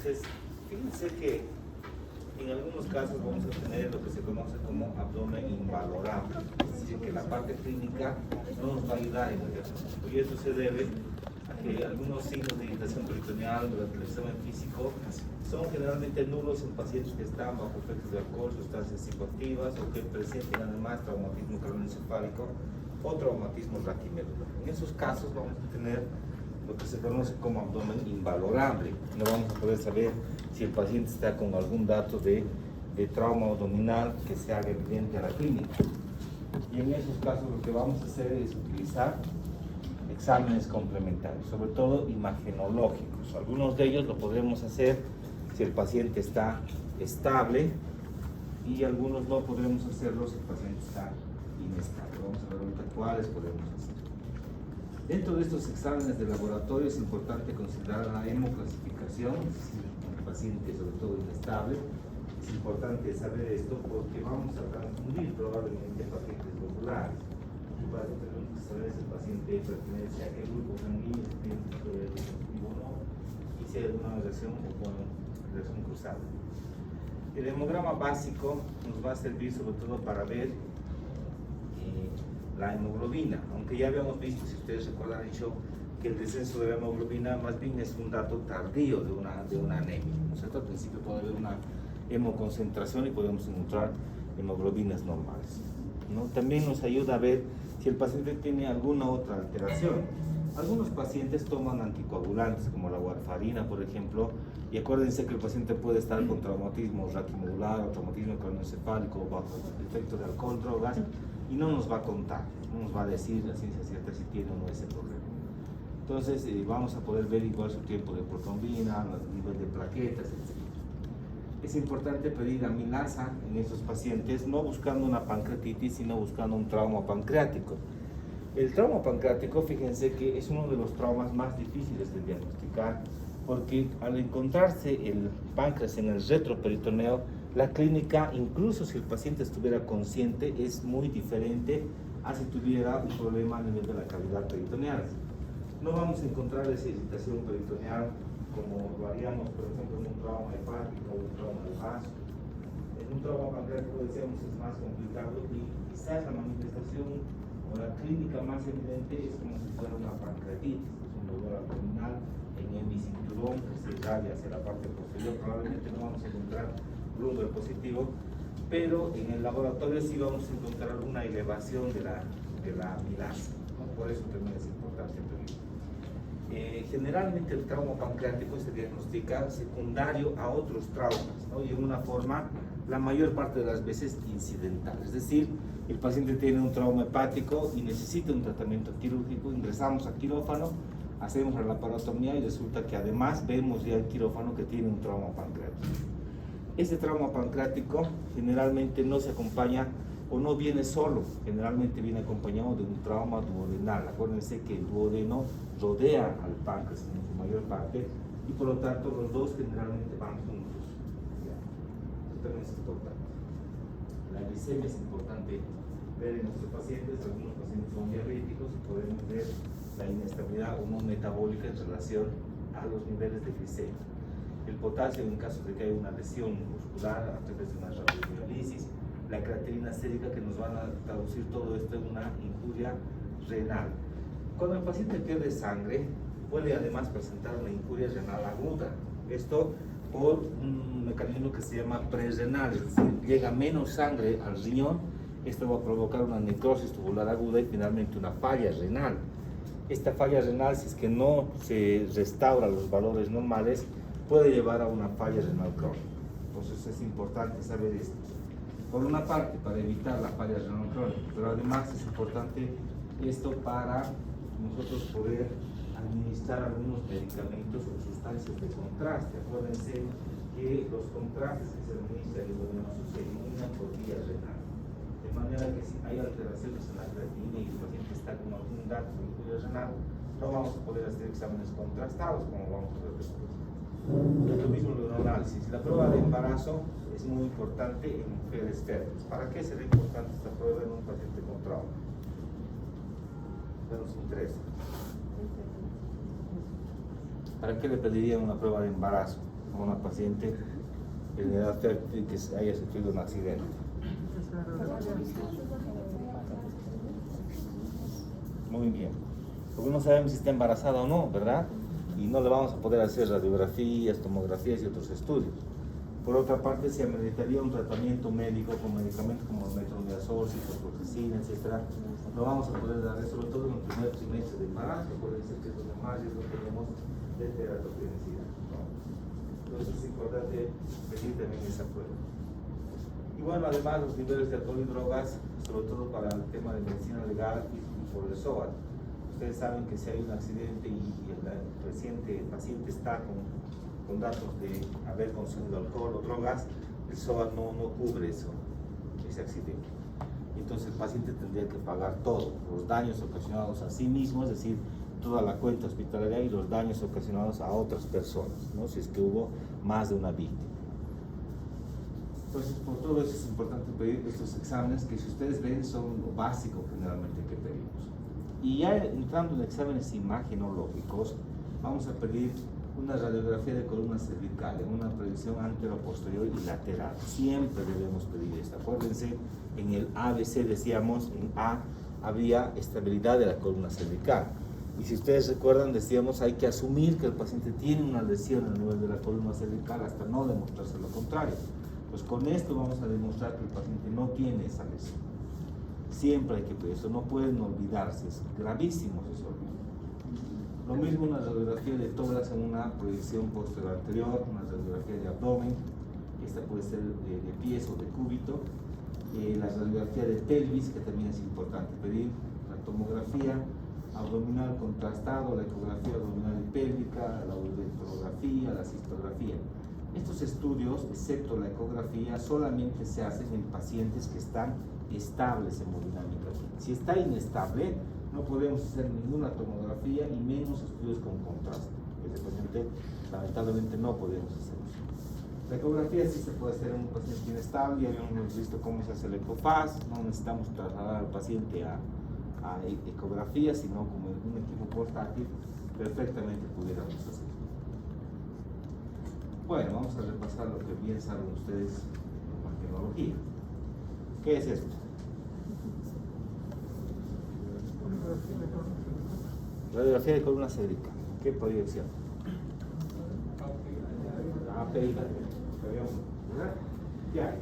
Entonces, fíjense que en algunos casos vamos a tener lo que se conoce como abdomen invalorable, es decir, que la parte clínica no nos va a ayudar en el diagnóstico, y eso se debe a que algunos signos de irritación peritoneal durante el examen físico son generalmente nulos en pacientes que están bajo efectos de alcohol, sustancias psicoactivas o que presenten además traumatismo craneoencefálico o traumatismo raquimedular. En esos casos vamos a tener lo que se conoce como abdomen invalorable. No vamos a poder saber si el paciente está con algún dato de trauma abdominal que se haga evidente a la clínica. Y en esos casos lo que vamos a hacer es utilizar exámenes complementarios, sobre todo imagenológicos. Algunos de ellos lo podremos hacer si el paciente está estable y algunos no podremos hacerlo si el paciente está inestable. Vamos a ver ahorita cuáles podemos hacer. Dentro de estos exámenes de laboratorio es importante considerar la hemoclasificación, es decir, el paciente sobre todo inestable. Es importante saber esto porque vamos a confundir probablemente pacientes lobulares. Tenemos que saber si el paciente pertenece a qué grupo sanguíneo, si tiene tipo o no, y si hay alguna reacción o con reacción cruzada. El hemograma básico nos va a servir sobre todo para ver la hemoglobina, aunque ya habíamos visto, si ustedes recuerdan, dicho que el descenso de la hemoglobina más bien es un dato tardío de una anemia, ¿no es cierto? Al principio puede haber una hemoconcentración y podemos encontrar hemoglobinas normales, ¿no? También nos ayuda a ver si el paciente tiene alguna otra alteración. Algunos pacientes toman anticoagulantes como la warfarina, por ejemplo, y acuérdense que el paciente puede estar con traumatismo raquimedular o traumatismo craneoencefálico bajo el efecto de alcohol, drogas, y no nos va a contar, no nos va a decir la ciencia cierta si tiene o no ese problema. Entonces vamos a poder ver igual su tiempo de protrombina, el nivel de plaquetas, etc. Es importante pedir amilasa en estos pacientes, no buscando una pancreatitis, sino buscando un trauma pancreático. El trauma pancreático, fíjense que es uno de los traumas más difíciles de diagnosticar, porque al encontrarse el páncreas en el retroperitoneo, la clínica, incluso si el paciente estuviera consciente, es muy diferente a si tuviera un problema a nivel de la cavidad peritoneal. No vamos a encontrar esa irritación peritoneal como lo haríamos, por ejemplo, en un trauma hepático o un trauma de vaso. En un trauma pancreático, decíamos, es más complicado y quizás la manifestación o la clínica más evidente es como si fuera una pancreatitis, es un dolor abdominal en el bicinturón que se irradia hacia la parte posterior. Probablemente no vamos a encontrar Bruder positivo, pero en el laboratorio sí vamos a encontrar una elevación de la amilasa, ¿no? Por eso también es importante pedir. Generalmente el trauma pancreático se diagnostica secundario a otros traumas, ¿no? Y en una forma, la mayor parte de las veces incidental, es decir, el paciente tiene un trauma hepático y necesita un tratamiento quirúrgico, ingresamos a quirófano, hacemos la laparotomía y resulta que además vemos ya el quirófano que tiene un trauma pancreático. Este trauma pancreático generalmente no se acompaña o no viene solo, generalmente viene acompañado de un trauma duodenal. Acuérdense que el duodeno rodea al páncreas en su mayor parte y por lo tanto los dos generalmente van juntos. Esto también es importante. La glicemia es importante ver en nuestros pacientes. Algunos pacientes son diabéticos y podemos ver la inestabilidad o no metabólica en relación a los niveles de glicemia. El potasio en caso de que haya una lesión muscular a través de una radiodiálisis, la creatinina sérica, que nos van a traducir todo esto en una injuria renal. Cuando el paciente pierde sangre, puede además presentar una injuria renal aguda. Esto por un mecanismo que se llama prerrenal, es decir, llega menos sangre al riñón, esto va a provocar una necrosis tubular aguda y finalmente una falla renal. Esta falla renal, si es que no se restaura los valores normales, puede llevar a una falla renal crónica. Entonces es importante saber esto. Por una parte, para evitar la falla renal crónica, pero además es importante esto para nosotros poder administrar algunos medicamentos o sustancias de contraste. Acuérdense que los contrastes que se administran endovenosos se eliminan por vía renal. De manera que si hay alteraciones en la creatinina y el paciente está con algún dato de injuria renal, no vamos a poder hacer exámenes contrastados como vamos a ver después. Lo mismo el neuroanálisis. La prueba de embarazo es muy importante en mujeres fértiles. ¿Para qué será importante esta prueba en un paciente con trauma? ¿Qué nos interesa? ¿Para qué le pedirían una prueba de embarazo? a una paciente en edad fértil que haya sufrido un accidente. Muy bien. Porque no sabemos si está embarazada o no, ¿verdad? Y no le vamos a poder hacer radiografías, tomografías y otros estudios. Por otra parte, se ameritaría un tratamiento médico con medicamentos como el metronidazol, ciprofloxacina, etc. No vamos a poder dar, sobre todo en el primer trimestre de embarazo, puede ser que es donde más riesgo tenemos de teratogenicidad, ¿no? Entonces es importante pedir también esa prueba. Y bueno, además los niveles de alcohol y drogas, sobre todo para el tema de medicina legal y por el SOAT. Ustedes saben que si hay un accidente y el paciente está con datos de haber consumido alcohol o drogas, el SOAT no cubre ese accidente. Entonces el paciente tendría que pagar todo, los daños ocasionados a sí mismo, es decir, toda la cuenta hospitalaria y los daños ocasionados a otras personas, ¿no? Si es que hubo más de una víctima. Entonces, por todo eso es importante pedir estos exámenes que, si ustedes ven, son lo básico generalmente que pedimos. Y ya entrando en exámenes imagenológicos, vamos a pedir una radiografía de columna cervical en una proyección antero-posterior y lateral. Siempre debemos pedir esto. Acuérdense, en el ABC decíamos, en A había estabilidad de la columna cervical. Y si ustedes recuerdan, decíamos, hay que asumir que el paciente tiene una lesión a nivel de la columna cervical hasta no demostrarse lo contrario. Pues con esto vamos a demostrar que el paciente no tiene esa lesión. Siempre hay que pedir eso, no pueden olvidarse, es gravísimo si se olvida. Lo mismo una radiografía de tórax en una proyección posterior anterior, una radiografía de abdomen, esta puede ser de pies o de cúbito, la radiografía de pelvis, que también es importante pedir, la tomografía abdominal contrastado, la ecografía abdominal y pélvica, la uretrografía, la cistografía. Estos estudios, excepto la ecografía, solamente se hacen en pacientes que están estables hemodinámicamente. Si está inestable, no podemos hacer ninguna tomografía y menos estudios con contraste. Ese paciente, lamentablemente, no podemos hacerlo. La ecografía sí se puede hacer en un paciente inestable, ya habíamos visto cómo se hace el ecofaz, no necesitamos trasladar al paciente a ecografía, sino como un equipo portátil, perfectamente pudiéramos hacer. Bueno, vamos a repasar lo que bien saben ustedes en imagenología. ¿Qué es esto? Radiografía de columna cervical. ¿Qué proyección? API. ¿Qué hay?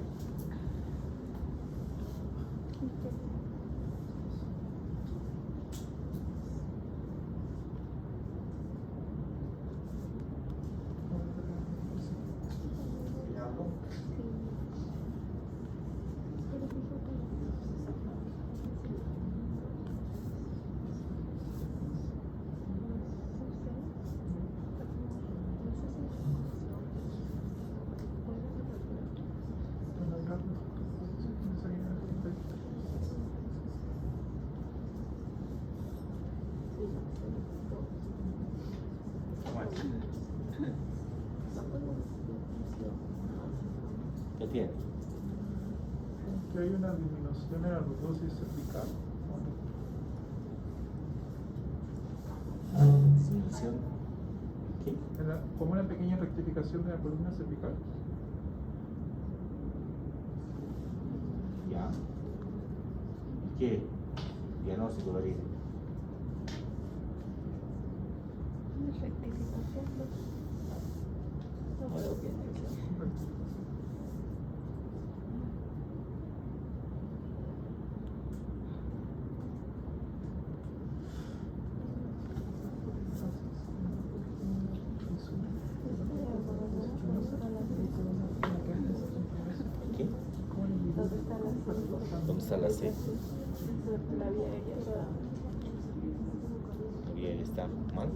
¿Qué tiene? Que hay una disminución en la lordosis cervical. Disminución. ¿Qué? Como una pequeña rectificación de la columna cervical. Ya. ¿Y qué diagnóstico lo dice? Una rectificación. No veo bien. ¿Qué? ¿Dónde está la C? La vía aérea está. La vía aérea está mal.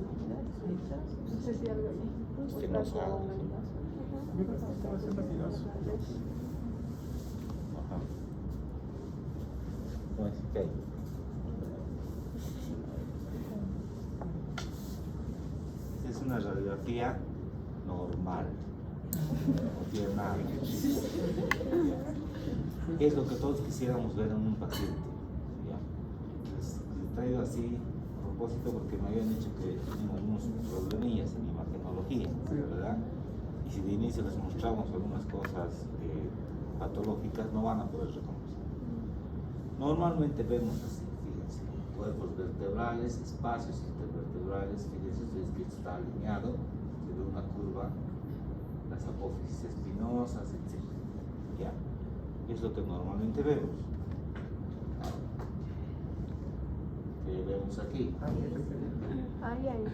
No sé si algo ahí. Usted no sabe. Yo creo que estaba haciendo latigazo. Ajá. No es que hay. Esta es una radiografía normal. No tiene nada. Es lo que todos quisiéramos ver en un paciente. ¿Ya? Les he traído así a propósito porque me habían dicho que tienen algunos problemillas en imagenología, ¿verdad? Y si de inicio les mostramos algunas cosas patológicas, no van a poder reconocer. Normalmente vemos así, fíjense, cuerpos vertebrales, espacios intervertebrales, fíjense ustedes que esto está alineado, se ve una curva, las apófisis espinosas, etc. ¿Ya? Es lo que normalmente vemos. ¿Qué vemos aquí? Ahí hay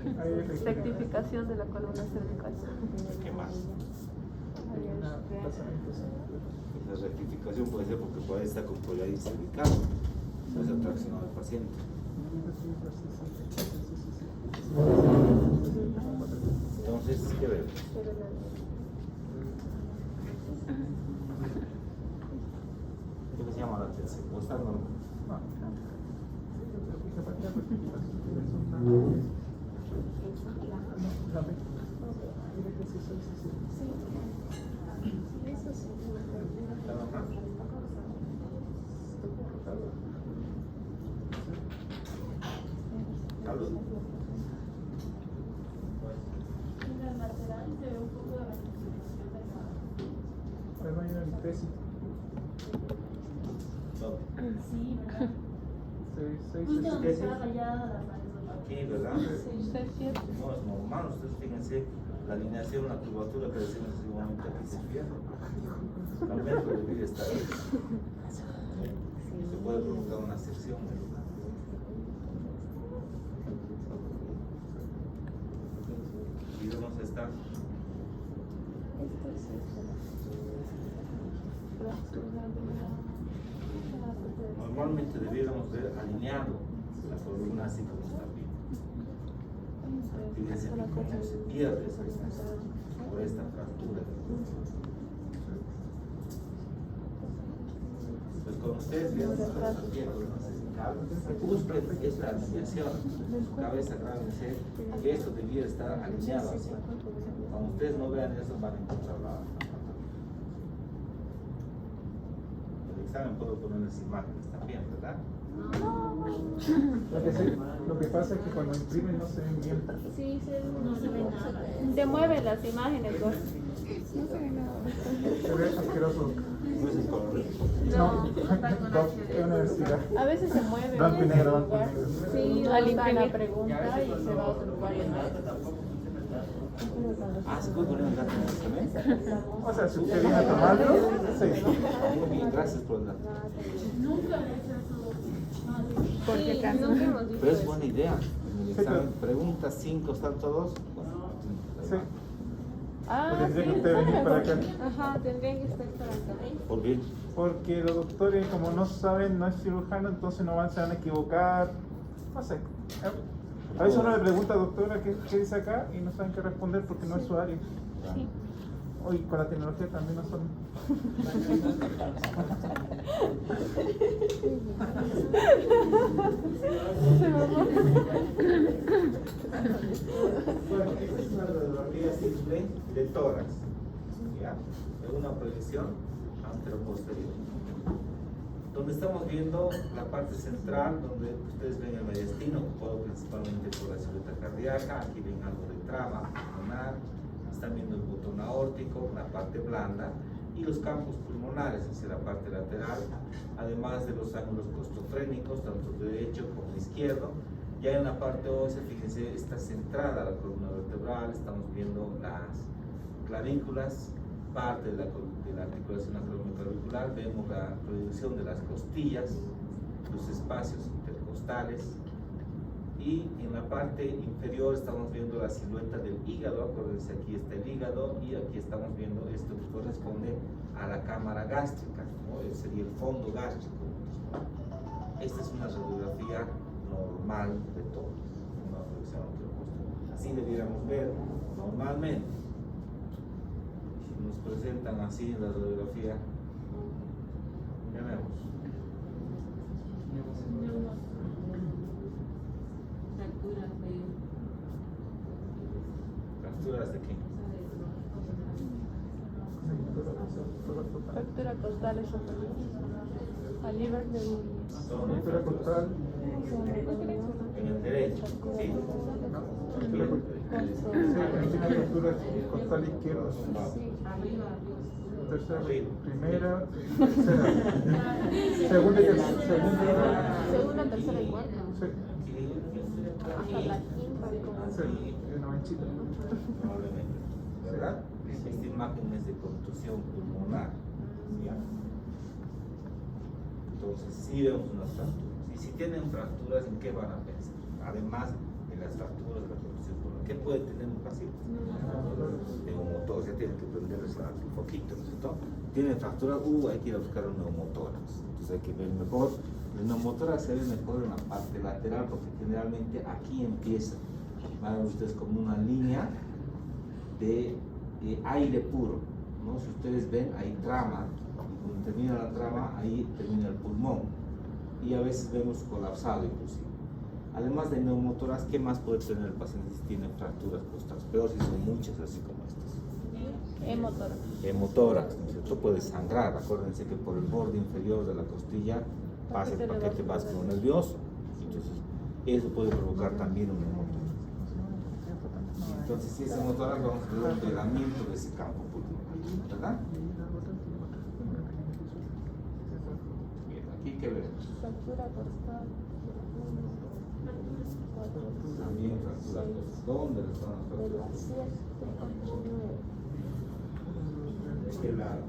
rectificación de la columna cervical. ¿Qué más? Ahí hay La rectificación puede ser porque por ahí está con colitis cervical, pues atraccionado al paciente. Entonces, ¿qué vemos? ¿Qué les llama la atención? ¿O está normal? ¿Está normal? Salud. Sí, ¿verdad? Justo donde está rayada la pared. Aquí, ¿verdad? Usted es cierto. No, es normal, ustedes fíjense la alineación, la curvatura que decimos en ese momento aquí se pierde. Al menos debería estar ahí. Se puede provocar una sección del lugar. Y vamos a estar. Normalmente debiéramos ver alineado la columna así como está bien. Fíjense cómo se pierde esa distancia por esta fractura. Pues con ustedes vieron busquen esta alineación en su cabeza, grábense que esto debiera estar alineado así. Cuando ustedes no vean eso van a encontrar la el examen puedo poner las imágenes también, ¿verdad? Lo que pasa es que cuando imprimen no se ven bien. Sí, No se ve nada. te mueven las imágenes, ¿no? Se ve asqueroso. No es el color. No, es universidad. A veces se mueve. Blanco y negro, lugar. blanco y negro. Sí, Al al la imprimir. pregunta y se va a otro lugar. Ah, ¿se puede poner un dato también? O sea, si usted viene a tomarlo, sí. Muy bien, gracias por el dato. Nunca he hecho eso. Por si acaso. nunca hemos visto Pero es eso. buena idea. En el Sí, examen, pero- preguntas 5, ¿están todos? Sí. Ah, Tendría que sí, usted venir para acá. Ajá, tendría que estar para acá. ¿Por qué? Porque los doctores, como no saben, no es cirujano, entonces no se van a equivocar. No sé. A veces uno le pregunta, doctora, ¿qué dice acá? Y no saben qué responder porque no es su área. Sí. Hoy con la tecnología también no son. Bueno, esta es una radiografía simple de tórax. ¿Ya? Es una proyección anteroposterior. Donde estamos viendo la parte central, donde ustedes ven el mediastino, ocupado principalmente por la silueta cardíaca. Aquí ven algo de trama pulmonar. Están viendo el botón aórtico, la parte blanda, y los campos pulmonares hacia la parte lateral, además de los ángulos costofrénicos, tanto derecho como izquierdo. Ya en la parte ósea, fíjense, está centrada la columna vertebral, estamos viendo las clavículas, parte de la articulación acromioclavicular, vemos la proyección de las costillas, los espacios intercostales, y en la parte inferior estamos viendo la silueta del hígado. Acuérdense, aquí está el hígado y aquí estamos viendo esto que corresponde a la cámara gástrica, ¿no? Sería el fondo gástrico. Esta es una radiografía normal de todo, una proyección anteroposterior. Así debiéramos ver normalmente. Si nos presentan así en la radiografía, ¿qué vemos? ¿Fracturas de qué? Fractura costal esofágica. A liver de Fractura costal. En el derecho, ¿sí? No, fractura costal. tiene fractura costal izquierda. Tercera, primera, tercera. Segunda, Segunda, tercera y cuarta. sí. Hasta la quinta. Sí, una manchita. Probablemente, ¿verdad? Esta imagen es de contusión pulmonar, ¿ya? Entonces, sí vemos unas fracturas. Y si tienen fracturas, ¿en qué van a pensar? Además de las fracturas de la contusión pulmonar, ¿qué puede tener un paciente? Neumotórax, ya tienen que prenderles el foquito, ¿no es cierto? Tienen fractura, hay que ir a buscar un neumotórax. Entonces hay que ver mejor. El neumotórax se ve mejor en la parte lateral, porque generalmente aquí empieza. Van a ver ustedes como una línea de aire puro, ¿no? Si ustedes ven, hay trama, y cuando termina la trama, ahí termina el pulmón, y a veces vemos colapsado inclusive. Además de neumotórax, ¿qué más puede tener el paciente si tiene fracturas costales? Peor si son muchas, así como estas. Hemotórax. Hemotórax, ¿no es cierto? Puede sangrar. Acuérdense que por el borde inferior de la costilla pasa el paquete vascular nervioso. Entonces, eso puede provocar también un hemotórax. Entonces, si es hemotórax, vamos a ver un pegamiento de ese campo pulmonar, ¿verdad? Bien, aquí qué veremos. Fractura costal. También fractura. ¿Dónde están las De las fracturas? 7, 8, 9. ¿De qué lado?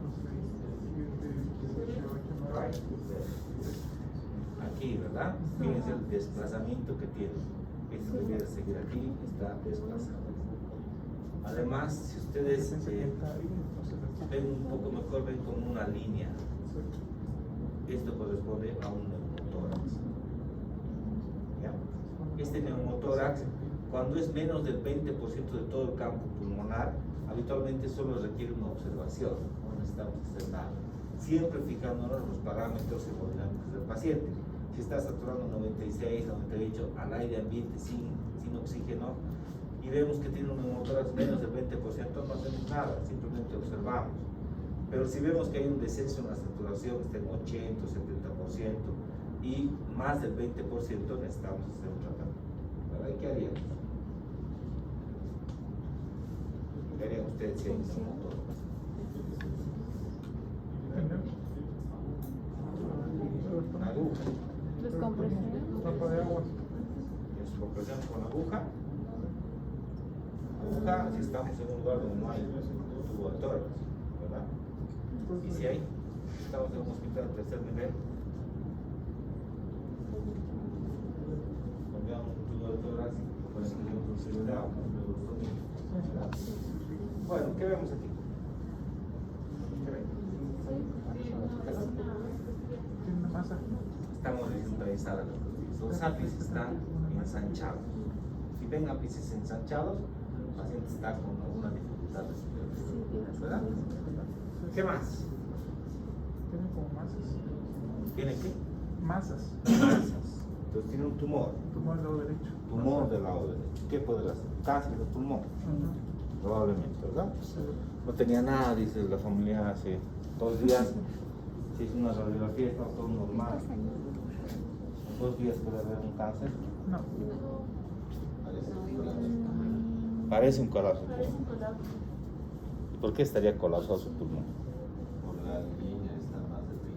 Aquí, ¿verdad? Fíjense el desplazamiento que tiene. Esto debería seguir aquí, está desplazado. Además, si ustedes ven un poco mejor, ven como una línea. Esto corresponde a un neumotórax. ¿Ya? Este neumotórax, cuando es menos del 20% de todo el campo pulmonar, habitualmente solo requiere una observación, no necesitamos hacer nada. Siempre fijándonos en los parámetros hemodinámicos del paciente. Si está saturando 96, 98 al aire ambiente sin oxígeno, y vemos que tiene un neumotórax menos del 20%, no hacemos nada, simplemente observamos. Pero si vemos que hay un descenso en la saturación, está en 80, 70%, y más del 20%, necesitamos hacer un tratamiento. ¿Verdad? ¿Y qué haríamos? ¿Qué harían ustedes si hay un neumotórax? Una aguja. Descompresión. Tapa de agua. En su compresión con aguja, si estamos en un lugar donde no hay tubo de tórax, ¿verdad? Y si hay, estamos en un hospital de tercer nivel, cambiamos un tubo de tórax y ponemos un cilindro de agua, ¿verdad? Bueno, ¿qué vemos aquí? ¿Qué ven? Tiene una masa. Estamos descentralizadas las costillas. Los ápices están ensanchados. Si ven ápices ensanchados, el paciente está con alguna dificultad respiratoria, ¿verdad? ¿Qué más? Tiene como masas. ¿Tiene qué? Masas. Masas. Entonces tiene un tumor. Tumor al lado derecho. Tumor del lado derecho. ¿Qué puede ser? Cáncer de pulmón. Probablemente, ¿verdad? Sí. No tenía nada, dice la familia, hace 2 días. Se hizo una radiografía, estaba todo normal. ¿En 2 días puede haber un cáncer? No. Parece un colapso. Parece un colapso. ¿Y por qué estaría colapsado su pulmón? Por la línea está más del 20%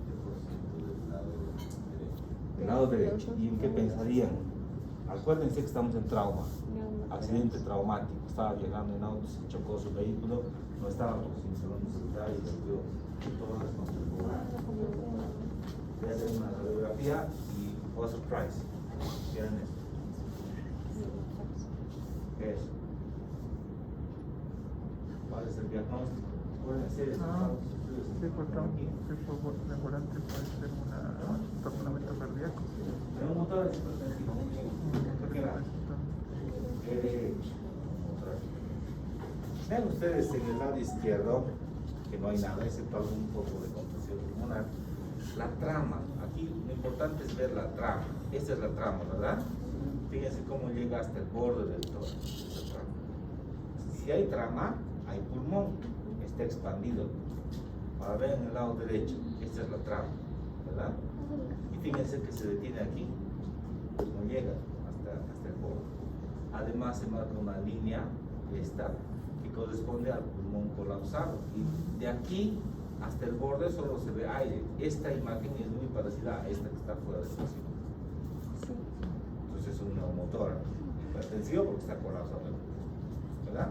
del lado derecho. Del lado derecho. ¿Y en qué pensarían? Acuérdense que estamos en trauma, accidente traumático. Estaba llegando en auto, se chocó su vehículo, no estaba sin salón de seguridad y perdió todas las consecuencias. Voy a hacer una radiografía y oh surprise. Miren esto. ¿Qué es? ¿Cuál es el diagnóstico? Pueden hacer esto. Sí, por regulante puede ser un tornamento cardíaco. Neumotórax hipertensivo. ¿Qué va? Vean ustedes en el lado izquierdo que no hay nada, excepto algún poco de contusión pulmonar. La trama, aquí lo importante es ver la trama. Esta es la trama, ¿verdad? Fíjense cómo llega hasta el borde del tórax. Esta trama. Si hay trama, hay pulmón, está expandido. Ahora vean en el lado derecho, esta es la trama, ¿verdad? Y fíjense que se detiene aquí, no llega hasta el borde. Además se marca una línea, esta, que corresponde al pulmón colapsado. Y de aquí hasta el borde solo se ve aire. Esta imagen es muy parecida a esta que está fuera del paciente. Entonces es un neumotórax. Hipertensivo porque está colapsado, ¿verdad?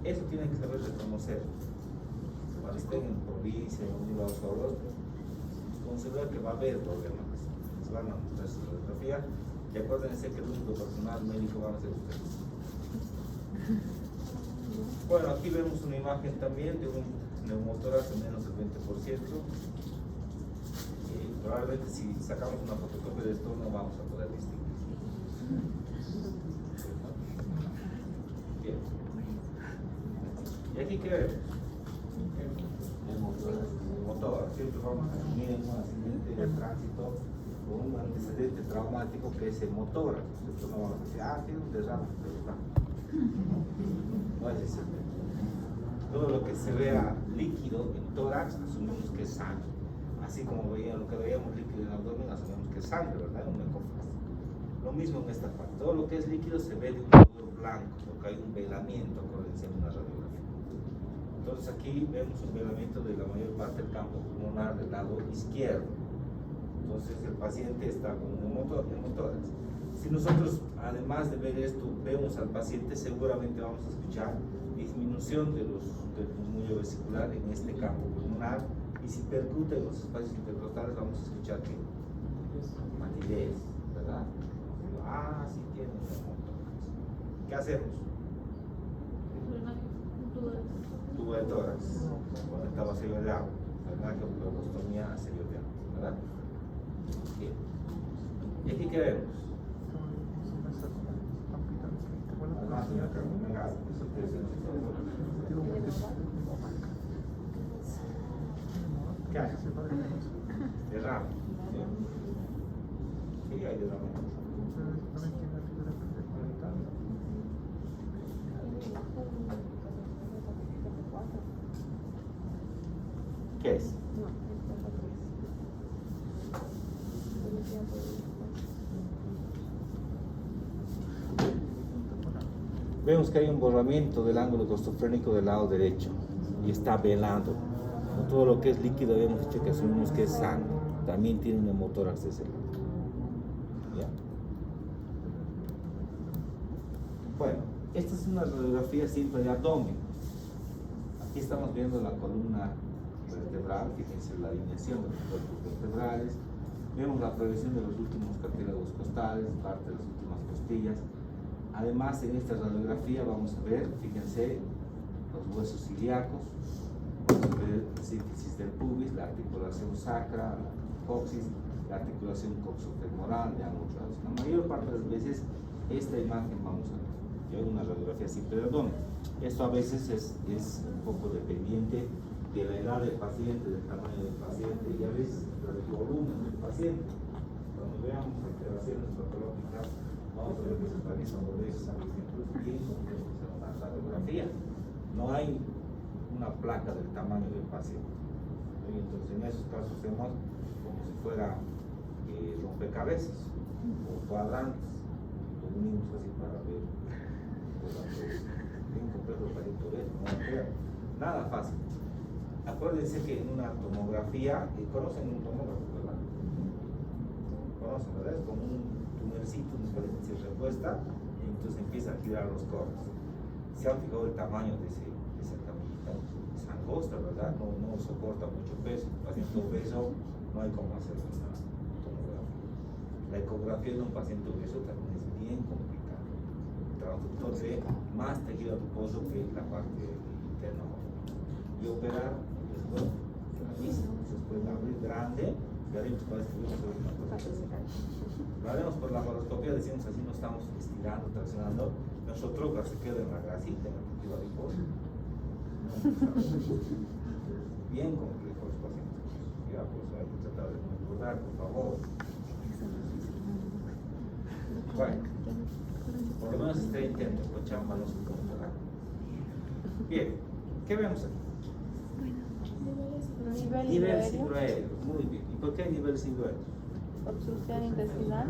Eso tienen que saber reconocer. Cuando estén en provincia, en un lugar solo, considerar que va a haber problemas. Se van a mostrar su radiografía. Y acuérdense que el único personal médico van a ser ustedes. Bueno, aquí vemos una imagen también de un neumotórax en menos del 20%. Probablemente si sacamos una fotocopia de esto no vamos a poder distinguir. Bien. ¿Y aquí qué vemos? El motor. Siempre vamos a asumir un accidente de tránsito con un antecedente traumático que es el motor. Entonces no vamos a decir, tiene un derrame cerebral. No es ese. Todo lo que se vea líquido en tórax asumimos que es sangre. Así como lo que veíamos líquido en el abdomen asumimos que es sangre, ¿verdad? En una ecófase. Lo mismo en esta parte. Todo lo que es líquido se ve de un color blanco, porque hay un velamiento, acuérdense, en una radiografía. Entonces aquí vemos un velamiento de la mayor parte del campo pulmonar del lado izquierdo. Entonces el paciente está con un neumotórax. Si nosotros, además de ver esto, vemos al paciente, seguramente vamos a escuchar disminución del murmullo vesicular en este campo pulmonar, y si percute en los espacios intercostales vamos a escuchar que matidez, ¿verdad? Sí tiene un neumotórax. ¿Qué hacemos? Tubo de tórax, conectado a sello de agua, ¿verdad? Que pleucostomía a sello de agua, ¿verdad? Bien. ¿Y aquí qué vemos? ¿Qué hay? Derrame. Sí, hay derrame. ¿Qué es? Vemos que hay un borramiento del ángulo costofrénico del lado derecho y está velado. Con todo lo que es líquido habíamos dicho que asumimos que es sangre. También tiene un neumotórax de ese lado. ¿Ya? Bueno, esta es una radiografía simple de abdomen. Aquí estamos viendo la columna vertebral, fíjense la alineación de los cuerpos vertebrales. Vemos la progresión de los últimos cartílagos costales, parte de las últimas costillas. Además, en esta radiografía vamos a ver, fíjense, los huesos ilíacos, vamos a ver la síntesis del pubis, la articulación sacra, la coxis, la articulación coxofemoral, de ambos lados. La mayor parte de las veces, esta imagen vamos a ver. Yo hago una radiografía simple de abdomen. Esto a veces es un poco dependiente de la edad del paciente, del tamaño del paciente y a veces del volumen del paciente. Cuando veamos alteraciones patológicas, vamos a ver que se realizan dolores incluso bien complejos en una radiografía. No hay una placa del tamaño del paciente. Entonces en esos casos hacemos como si fuera rompecabezas o cuadrantes. Lo unimos así para ver. Bien complejo el paciente ver, no nada fácil. Acuérdense que en una tomografía, conocen un tomógrafo, ¿verdad? Conocen, ¿verdad? Es como un tunercito, una especie se repuesta y entonces empieza a girar los coros. ¿Se han fijado el tamaño de esa camillita? Es angosta, ¿verdad? No soporta mucho peso. Un paciente obeso no hay cómo hacer una tomografía. La ecografía de un paciente obeso también es bien complicada. El transductor ve más tejido adiposo que la parte interna. Y operar después se puede abrir grande y arriba parece que vamos a ver una cosa así. Lo haremos por la laparoscopia, decimos así, no estamos estirando, traccionando. Nuestro trocar se queda en la grasita, en el tejido adiposo. Bien complejo los pacientes. Ya, pues hay que tratar de recordar, por favor. Bueno, por lo menos este intento, escuchamos un poco, ¿verdad? Bien, ¿qué vemos aquí? Nivel Nivel aéreo, cicloaéreo, muy bien. ¿Y por qué hay nivel cicloaéreo? obstrucción intestinal.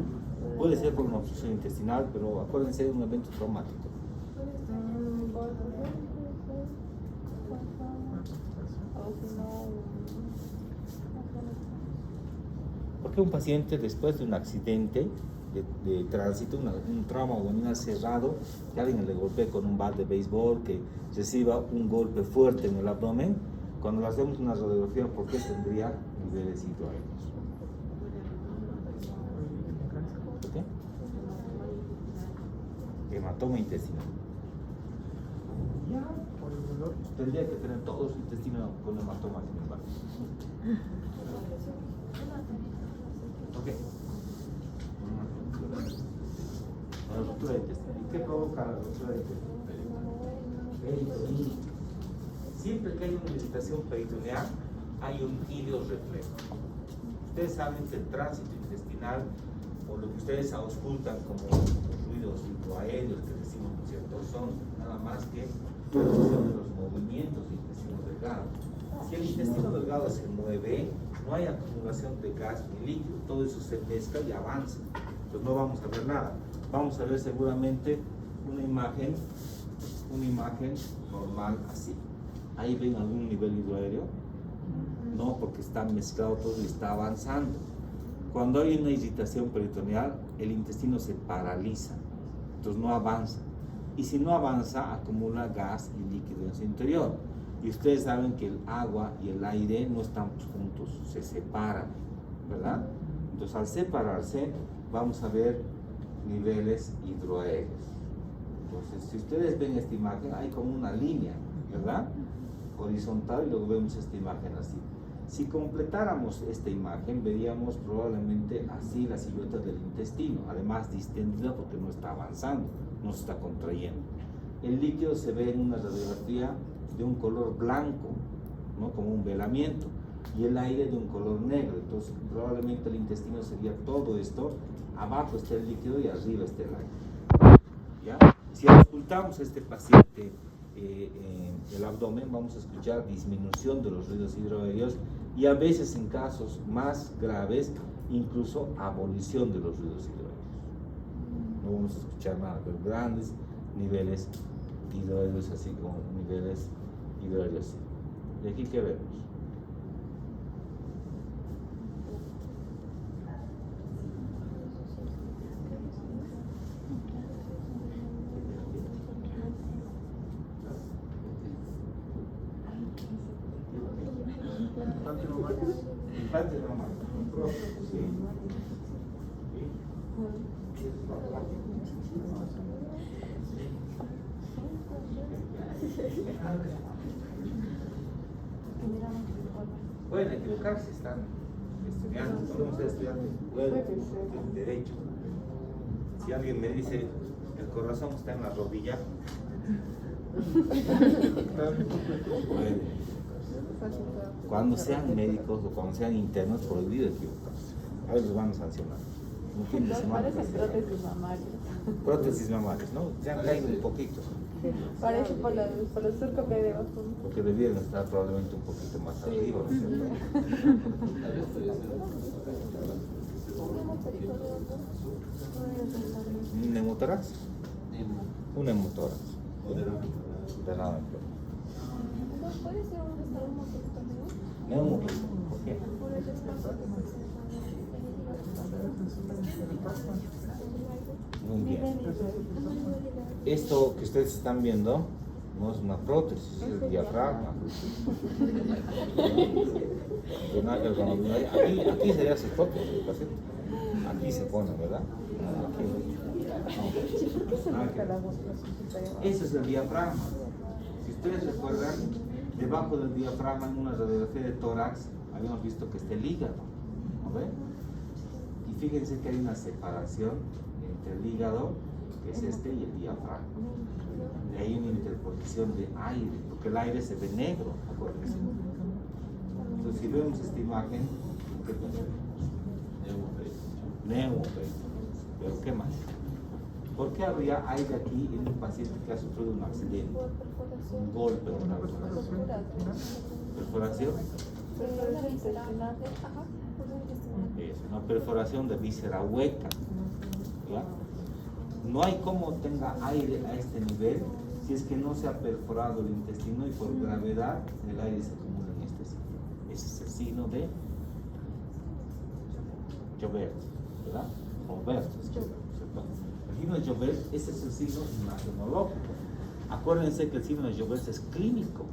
Puede ser por una obstrucción intestinal, pero acuérdense de un evento traumático. Porque un paciente después de un accidente de tránsito, un trauma abdominal cerrado, que alguien le golpee con un bat de béisbol, que reciba un golpe fuerte en el abdomen, cuando le hacemos una radiografía, ¿por qué tendría niveles hidroaéreos? ¿Por qué? Hematoma intestinal. Por el dolor. Tendría que tener todo su intestino con hematoma, sin embargo. Ok. La ruptura intestinal. ¿Y qué provoca la ruptura intestinal? Peritoneo. Siempre que hay una irritación peritoneal, hay un ileorreflejo. Ustedes saben que el tránsito intestinal, o lo que ustedes auscultan como ruidos hidroaéreos que decimos, ¿no es cierto?, son nada más que los movimientos del intestino delgado. Si el intestino delgado se mueve, no hay acumulación de gas ni líquido, todo eso se mezcla y avanza. Entonces no vamos a ver nada. Vamos a ver seguramente una imagen normal así. ¿Ahí ven algún nivel hidroaéreo? No, porque está mezclado todo y está avanzando. Cuando hay una irritación peritoneal, el intestino se paraliza, entonces no avanza. Y si no avanza, acumula gas y líquido en su interior. Y ustedes saben que el agua y el aire no están juntos, se separan, ¿verdad? Entonces al separarse, vamos a ver niveles hidroaéreos. Entonces, si ustedes ven esta imagen, hay como una línea, ¿verdad?, horizontal, y luego vemos esta imagen así. Si completáramos esta imagen, veríamos probablemente así la silueta del intestino, además distendida porque no está avanzando, no se está contrayendo. El líquido se ve en una radiografía de un color blanco, ¿no?, como un velamiento, y el aire de un color negro. Entonces probablemente el intestino sería todo esto, abajo está el líquido y arriba está el aire. ¿Ya? Si auscultamos a este paciente el abdomen, vamos a escuchar disminución de los ruidos hidroaéreos y a veces en casos más graves incluso abolición de los ruidos hidroaéreos. No vamos a escuchar nada, pero grandes niveles hidroaéreos, así como niveles hidroaéreos. ¿Y aquí qué vemos? Infante normal. Sí. Pueden equivocarse, están estudiando, estamos estudiando derecho. Si alguien me dice el corazón está en la rodilla, puede. Cuando sean médicos o cuando sean internos, prohibido equivocarse. A veces los van a sancionar. Un fin de semana. Parecen prótesis mamarias. Prótesis mamarias, ¿no? Se han caído un poquito. Parece por el surco que hay debajo. Porque debieran estar probablemente un poquito más arriba, ¿no es cierto? ¿Un neumotórax? Un neumotórax. De nada. ¿Puede ser un estado también? Neumotórax. ¿Por qué? Por el espacio que Muy bien. Esto que ustedes están viendo no es una prótesis, es el diafragma. Aquí sería su prótesis del paciente. Aquí se pone, ¿verdad? Ese es el diafragma. Si ustedes recuerdan, debajo del diafragma en una radiografía de tórax habíamos visto que está el hígado, ¿no ven? Y fíjense que hay una separación entre el hígado, que es este, y el diafragma. Y hay una interposición de aire, porque el aire se ve negro, acuérdense. Entonces, si vemos esta imagen, ¿qué pensamos? Neumoperitonitis. ¿Pero qué más? ¿Por qué habría aire aquí en un paciente que ha sufrido un accidente? Un golpe, una perforación. Es una perforación de víscera hueca. ¿ya? No hay cómo tenga aire a este nivel si es que no se ha perforado el intestino y por gravedad el aire se acumula en este sitio. Ese es el signo de Joubert, ¿verdad? Joubert, ¿cierto? El signo de Joubert, ese es el signo imagenológico. Acuérdense que el signo de Joubert es clínico,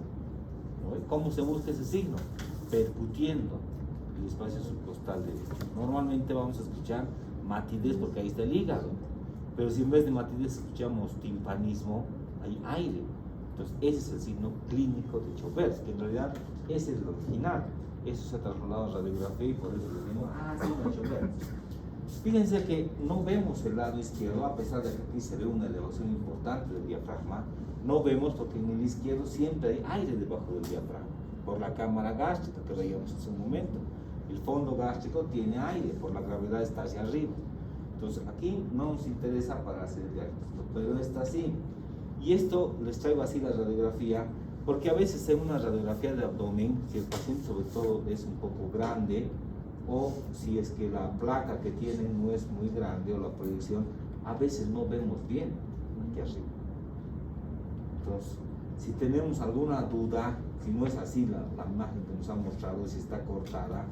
¿no? ¿Cómo se busca ese signo? Percutiendo el espacio subcostal derecho. Normalmente vamos a escuchar matidez porque ahí está el hígado, pero si en vez de matidez escuchamos timpanismo, hay aire. Entonces ese es el signo clínico de Joubert, que en realidad ese es el original. Eso se ha trasladado a radiografía y por eso le digo, signo de Joubert. Fíjense que no vemos el lado izquierdo, a pesar de que aquí se ve una elevación importante del diafragma, no vemos porque en el izquierdo siempre hay aire debajo del diafragma, por la cámara gástrica que veíamos hace un momento. El fondo gástrico tiene aire, por la gravedad está hacia arriba. Entonces aquí no nos interesa para hacer el diagnóstico, pero está así. Y esto les traigo así la radiografía, porque a veces en una radiografía de abdomen, si el paciente sobre todo es un poco grande, o si es que la placa que tiene no es muy grande o la proyección, a veces no vemos bien aquí arriba. Entonces, si tenemos alguna duda, si no es así la imagen que nos ha mostrado, si está cortada,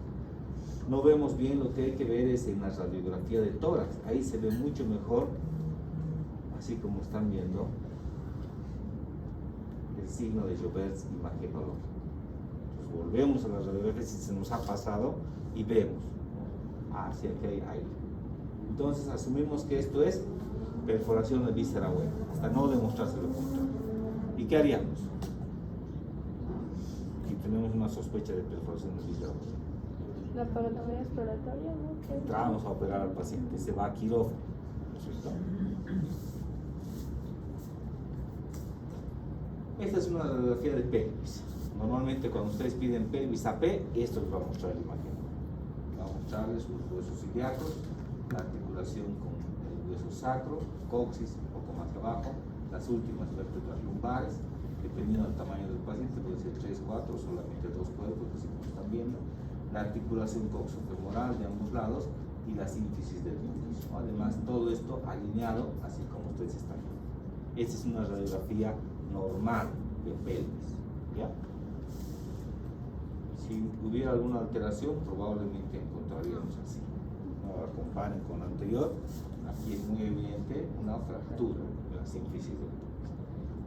no vemos bien, lo que hay que ver es en la radiografía de tórax. Ahí se ve mucho mejor, así como están viendo, el signo de Joubert imagenológico. Entonces, volvemos a la radiografía si se nos ha pasado y vemos, hacia que hay aire. Entonces asumimos que esto es perforación de víscera buena, hasta no demostrarse lo contrario. ¿Y qué haríamos? Si tenemos una sospecha de perforación de víscera buena. La parotomía exploratoria, ¿no? Entramos a operar al paciente, se va a quirófano, ¿no es cierto? Esta es una radiografía de pelvis. Normalmente cuando ustedes piden pelvis AP, esto les va a mostrar la imagen. Va a mostrarles los huesos ilíacos, la articulación con el hueso sacro, coxis un poco más abajo, las últimas vértebras lumbares, dependiendo del tamaño del paciente, puede ser 3, 4 o solamente 2 cuerpos, así como están viendo, la articulación coxofemoral de ambos lados y la sínfisis del glúteus. Además, todo esto alineado, así como ustedes están viendo. Esta es una radiografía normal de pelvis, ¿ya? Si hubiera alguna alteración, probablemente encontraríamos así. Ahora comparen con la anterior, aquí es muy evidente una fractura de la sínfisis del glúteus.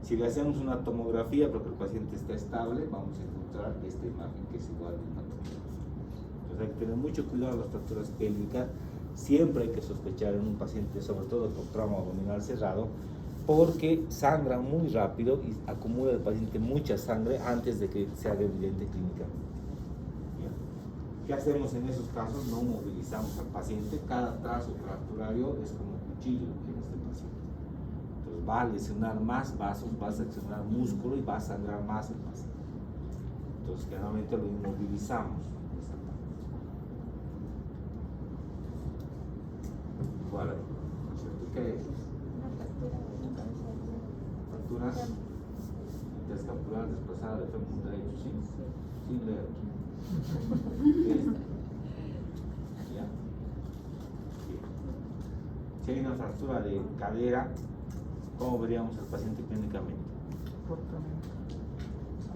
Si le hacemos una tomografía porque el paciente está estable, vamos a encontrar esta imagen que es igual de una tomografía. Entonces hay que tener mucho cuidado con las fracturas pélvicas. Siempre hay que sospechar en un paciente, sobre todo con trauma abdominal cerrado, porque sangra muy rápido y acumula el paciente mucha sangre antes de que se haga evidente clínicamente. ¿Qué hacemos en esos casos? No movilizamos al paciente. Cada trazo fracturario es como un cuchillo en este paciente. Entonces va a lesionar más vasos, va a seccionar músculo y va a sangrar más el paciente. Entonces generalmente lo inmovilizamos. Bueno, ¿qué es? Fractura descapular desplazada de fémur derecho, ¿sí? Sin leer. ¿Ya? Bien. Si hay una fractura de cadera, ¿cómo veríamos al paciente clínicamente?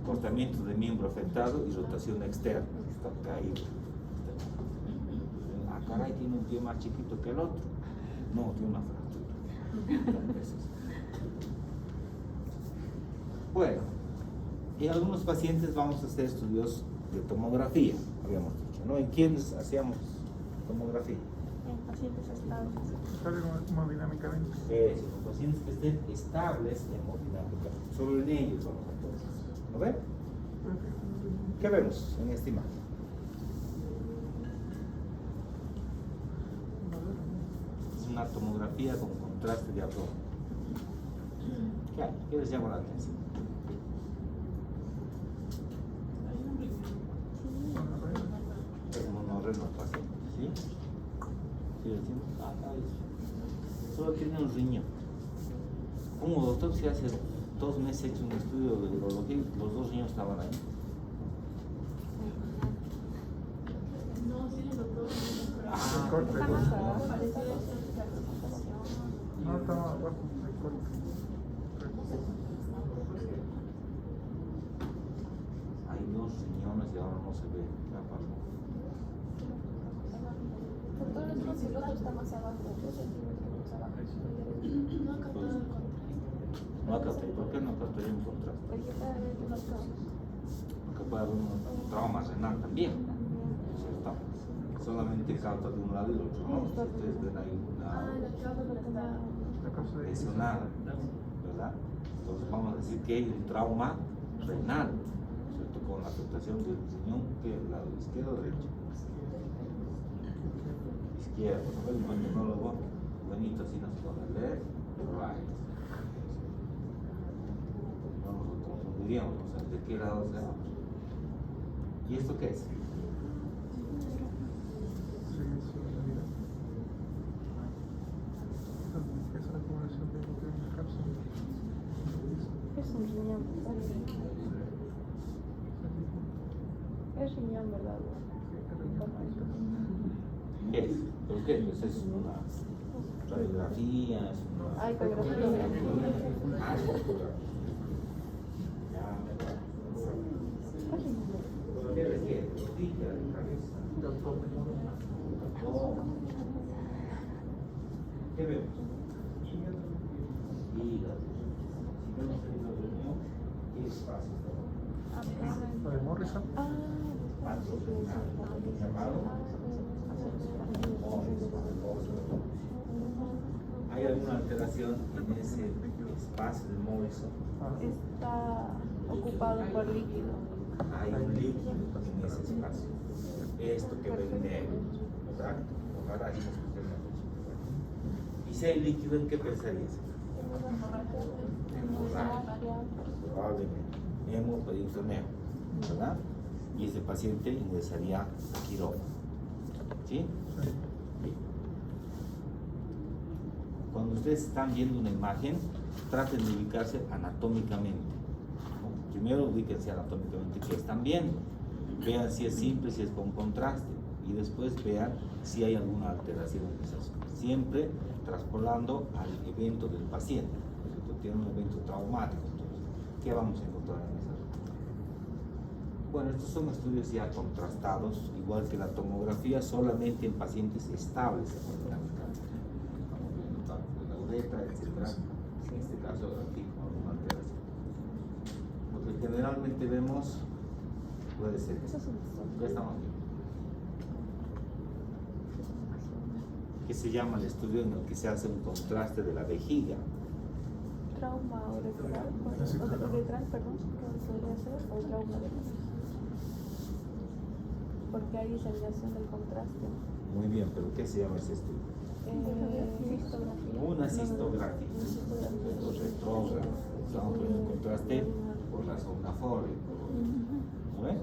Acortamiento de miembro afectado y rotación externa, está caído. Ah, caray, tiene un pie más chiquito que el otro. No, tiene una fractura. Bueno, en algunos pacientes vamos a hacer estudios de tomografía, habíamos dicho, ¿no? ¿En quiénes hacíamos tomografía? En pacientes estables. Estable hemodinámicamente. Los pacientes que estén estables hemodinámicamente, solo en ellos vamos a hacer eso. ¿Lo ven? ¿Qué vemos en esta imagen? Es una tomografía con contraste de abdomen. ¿Qué hay? ¿Qué les llama la atención? Es monorreno el paciente, ¿sí? ¿Sí decimos? Solo tiene un riñón. Como doctor, si hace 2 meses he hecho un estudio de urología y los 2 riñones estaban ahí. No, sí, doctor. Corte, Está más abajo. Hay dos riñones y ahora no se ve. Ya pasó. Doctor, es porque el otro está más abajo, 2 centímetros más abajo. No ha captado el contraste. No capté. ¿Por qué no capté un contraste? Porque cada vez que nos toca. Porque puede haber un trauma renal también, ¿cierto? Solamente capta de un lado y del otro, ¿no? Si ustedes ven ahí Ah, una la causa está. La causa de lesionada, ¿verdad? Entonces vamos a decir que hay un trauma renal, ¿cierto? Con la afectación del riñón, que el lado izquierdo o derecho. Izquierdo, ¿no? El endocrinólogo bonito así nos pone left, right. No nos lo confundiríamos, o sea, ¿de qué lado sea? ¿Y esto qué es? Es una acumulación de nutrientes en la cápsula. Es un riñón. Es riñón, ¿verdad? ¿Qué es? ¿Pero qué es? ¿Es una radiografía? ¿Es una...? Ay, ecografía. Ah, es fotografía. Ya, ¿qué requiere? Rodilla, cabeza. ¿Qué vemos? Hígado. Si vemos el hígado, ¿qué espacio? La de Morrison. ¿Hay alguna alteración en ese espacio de Morrison? Está ocupado por líquido. Hay un líquido en ese espacio. Esto que ven negro, ¿verdad? Ojalá ahí nos pusieron la fecha. Y si hay líquido, ¿en qué pensarías? Probablemente. Hemoperitoneo, ¿verdad? Y ese paciente ingresaría a quirófano. ¿Sí? Bien. Cuando ustedes están viendo una imagen, traten de ubicarse anatómicamente, ¿no? Primero ubíquense anatómicamente qué están viendo. Vean si es simple, si es con contraste. Y después vean si hay alguna alteración en esas cosas. Siempre traspolando al evento del paciente. Porque tiene un evento traumático. Entonces, ¿qué vamos a encontrar en esas cosas? Bueno, estos son estudios ya contrastados, igual que la tomografía, solamente en pacientes estables hemodinámicamente. Estamos viendo tanto de la uretra, etc. En este caso, aquí con alguna alteración. Lo que generalmente vemos puede ser esto. Ya estamos viendo. Que se llama el estudio en el que se hace un contraste de la vejiga. Trauma uretral, uretral, perdón, ¿qué podría ser? O trauma de porque hay diseminación del contraste. Muy bien, pero ¿qué se llama ese estudio? Cistografía. Una cistografía. Los retrógrados. Estamos poniendo contraste por la zona fórica. ¿No ven?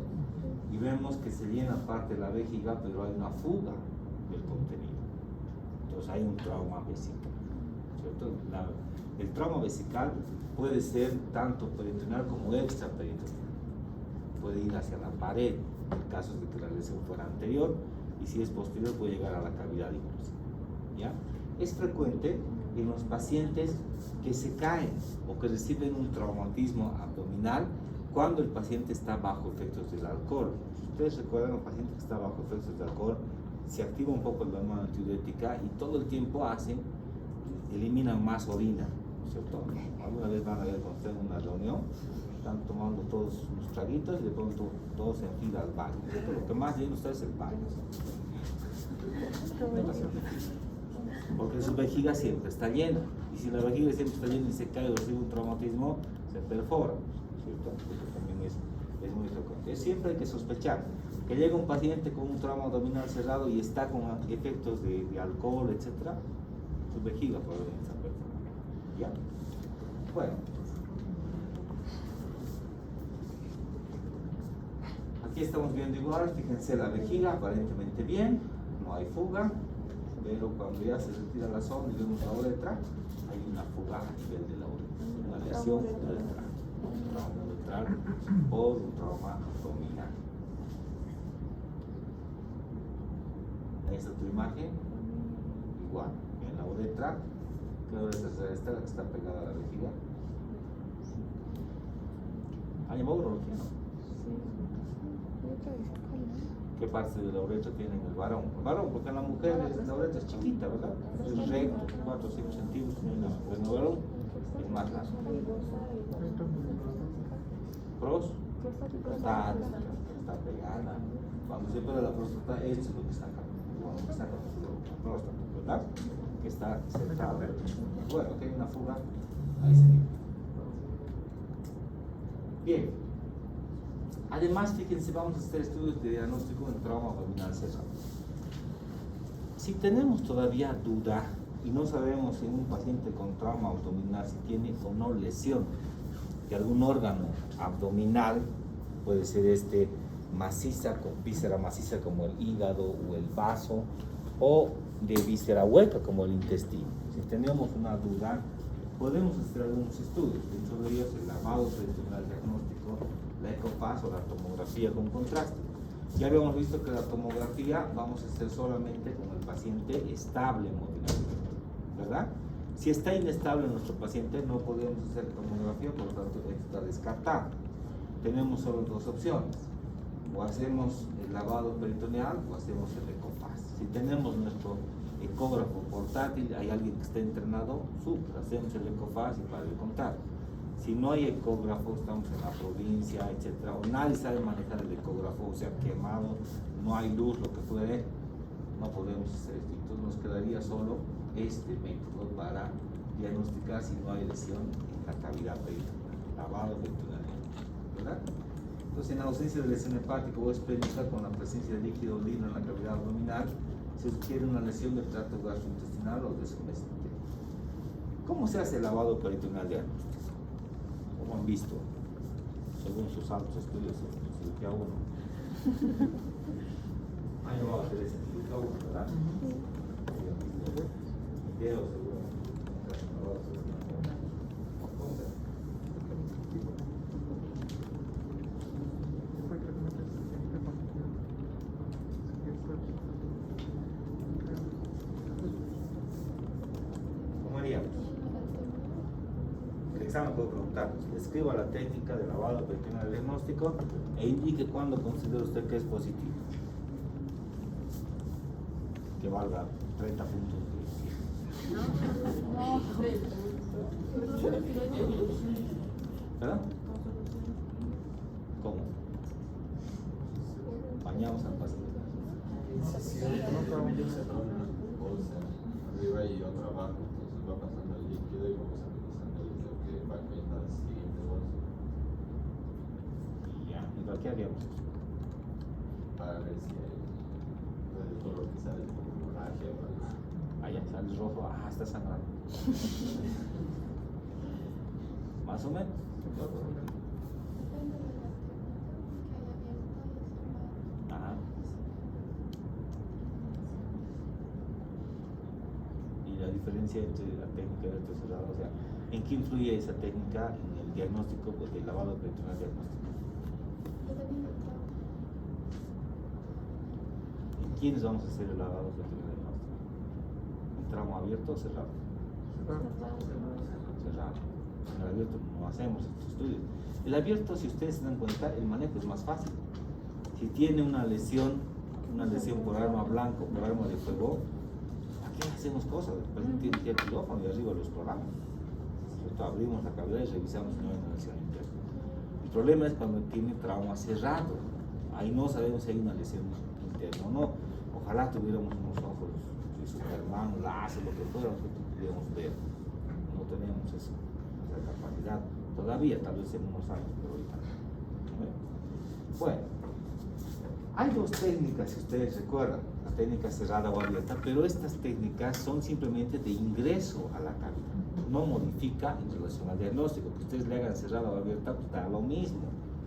Y vemos que se llena parte de la vejiga, pero hay una fuga del contenido. Entonces hay un trauma vesical, ¿cierto? El trauma vesical puede ser tanto peritoneal como extraperitoneal. Puede ir hacia la pared, en caso de que la lesión fuera anterior, y si es posterior puede llegar a la cavidad inclusive. ¿Ya? Es frecuente en los pacientes que se caen o que reciben un traumatismo abdominal cuando el paciente está bajo efectos del alcohol. Si ustedes recuerdan, un paciente que está bajo efectos del alcohol se activa un poco la hormona antidiurética y todo el tiempo eliminan más orina, ¿cierto? Alguna vez van a ver cuando están en una reunión, están tomando todos unos traguitos y de pronto todos en fila al baño, ¿cierto? Lo que más lleno está es el baño. Porque su vejiga siempre está llena, y si la vejiga siempre está llena y se cae o recibe un traumatismo, se perfora, ¿cierto? Eso también es muy frecuente. Siempre hay que sospechar que llega un paciente con un trauma abdominal cerrado y está con efectos de alcohol, etc. Su vejiga probablemente está perforada. ¿Ya? Bueno. Aquí estamos viendo igual, fíjense la vejiga aparentemente bien, no hay fuga, pero cuando ya se retira la sonda y vemos la uretra, hay una fuga a nivel de la uretra, una lesión uretral, un trauma uretral por un trauma abdominal. Esta es tu imagen, igual, en la uretra ¿Qué uretra cerrada? Esta la que está pegada a la vejiga. ¿Han llamado urología, no? ¿Qué parte de la uretra tiene el varón? El varón, porque en la mujer la uretra es chiquita, ¿verdad? Es recto, 4 o 5 centímetros, en el varón es más largo. Pros, está pegada. Cuando se pega la próstata, esto es lo que saca. Cuando me saca la próstata, ¿verdad? Que está centrado. Bueno, que hay una fuga, ahí se limpia. Bien. Además, fíjense, vamos a hacer estudios de diagnóstico en trauma abdominal cerrado. Si tenemos todavía duda y no sabemos en un paciente con trauma abdominal si tiene o no lesión de algún órgano abdominal, puede ser maciza, con víscera maciza como el hígado o el vaso, o de víscera hueca como el intestino. Si tenemos una duda, podemos hacer algunos estudios, dentro de ellos el lavado peritoneal diagnóstico, la ecofaz o la tomografía con contraste. Ya habíamos visto que la tomografía vamos a hacer solamente con el paciente estable hemodinámico, ¿verdad? Si está inestable nuestro paciente, no podemos hacer tomografía, por lo tanto está descartado. Tenemos solo dos opciones: o hacemos el lavado peritoneal o hacemos el ecofaz. Si tenemos nuestro ecógrafo portátil, hay alguien que esté entrenado, hacemos el ecofaz y para de contar. Si no hay ecógrafo, estamos en la provincia, etcétera, o nadie sabe manejar el ecógrafo, o sea, quemado, no hay luz, lo que fuere, no podemos hacer esto. Entonces nos quedaría solo este método para diagnosticar si no hay lesión en la cavidad peritoneal, lavado peritoneal, ¿verdad? Entonces, en ausencia de lesión hepática o esplénica con la presencia de líquido lino en la cavidad abdominal, se sugiere una lesión del tracto gastrointestinal o de su mesenterio. ¿Cómo se hace el lavado peritoneal diagnóstico? Como han visto, según sus altos estudios en cirugía 1. Ahí no va a hacer ese cirugía 1, ¿verdad? Video seguro. ¿Cómo haríamos? El examen puede preguntar, describa la técnica de lavado peritoneal diagnóstico e indique cuándo considera usted que es positivo. Que valga 30 puntos de 100. ¿Verdad? ¿Cómo? Bañamos al paciente. Bolsa arriba y otra abajo, entonces va pasando el líquido y vamos analizando lo que va cayendo al siguiente bolso Ya, ¿y para qué haríamos eso? para ver si hay el color que sale como hemorragia o algo. Allá sale rojo, está sangrando. Más o menos. Ajá. Y la diferencia entre la técnica de cerrado, o sea, ¿en qué influye esa técnica en el diagnóstico del lavado peritoneal diagnóstico? ¿En quiénes vamos a hacer el lavado peritoneal diagnóstico? ¿En trauma abierto o cerrado? Cerrado. En el abierto no hacemos estos estudios. El abierto, si ustedes se dan cuenta, el manejo es más fácil. Si tiene una lesión por arma blanca o por arma de fuego, aquí hacemos cosas. El paciente tiene que ir al quirófano y arriba lo exploramos. ¿Cierto? Abrimos la cavidad y revisamos si no hay una lesión interna. El problema es cuando tiene trauma cerrado. Ahí no sabemos si hay una lesión interna o no. Ojalá tuviéramos unos ojos de Superman, láser, lo que fuera, que pudiéramos ver. No tenemos esa capacidad todavía, tal vez en unos años, pero ahorita no. Bueno, hay dos técnicas, si ustedes recuerdan, la técnica cerrada o abierta, pero estas técnicas son simplemente de ingreso a la cavidad, no modifica en relación al diagnóstico. Que ustedes le hagan cerrada o abierta, pues da lo mismo,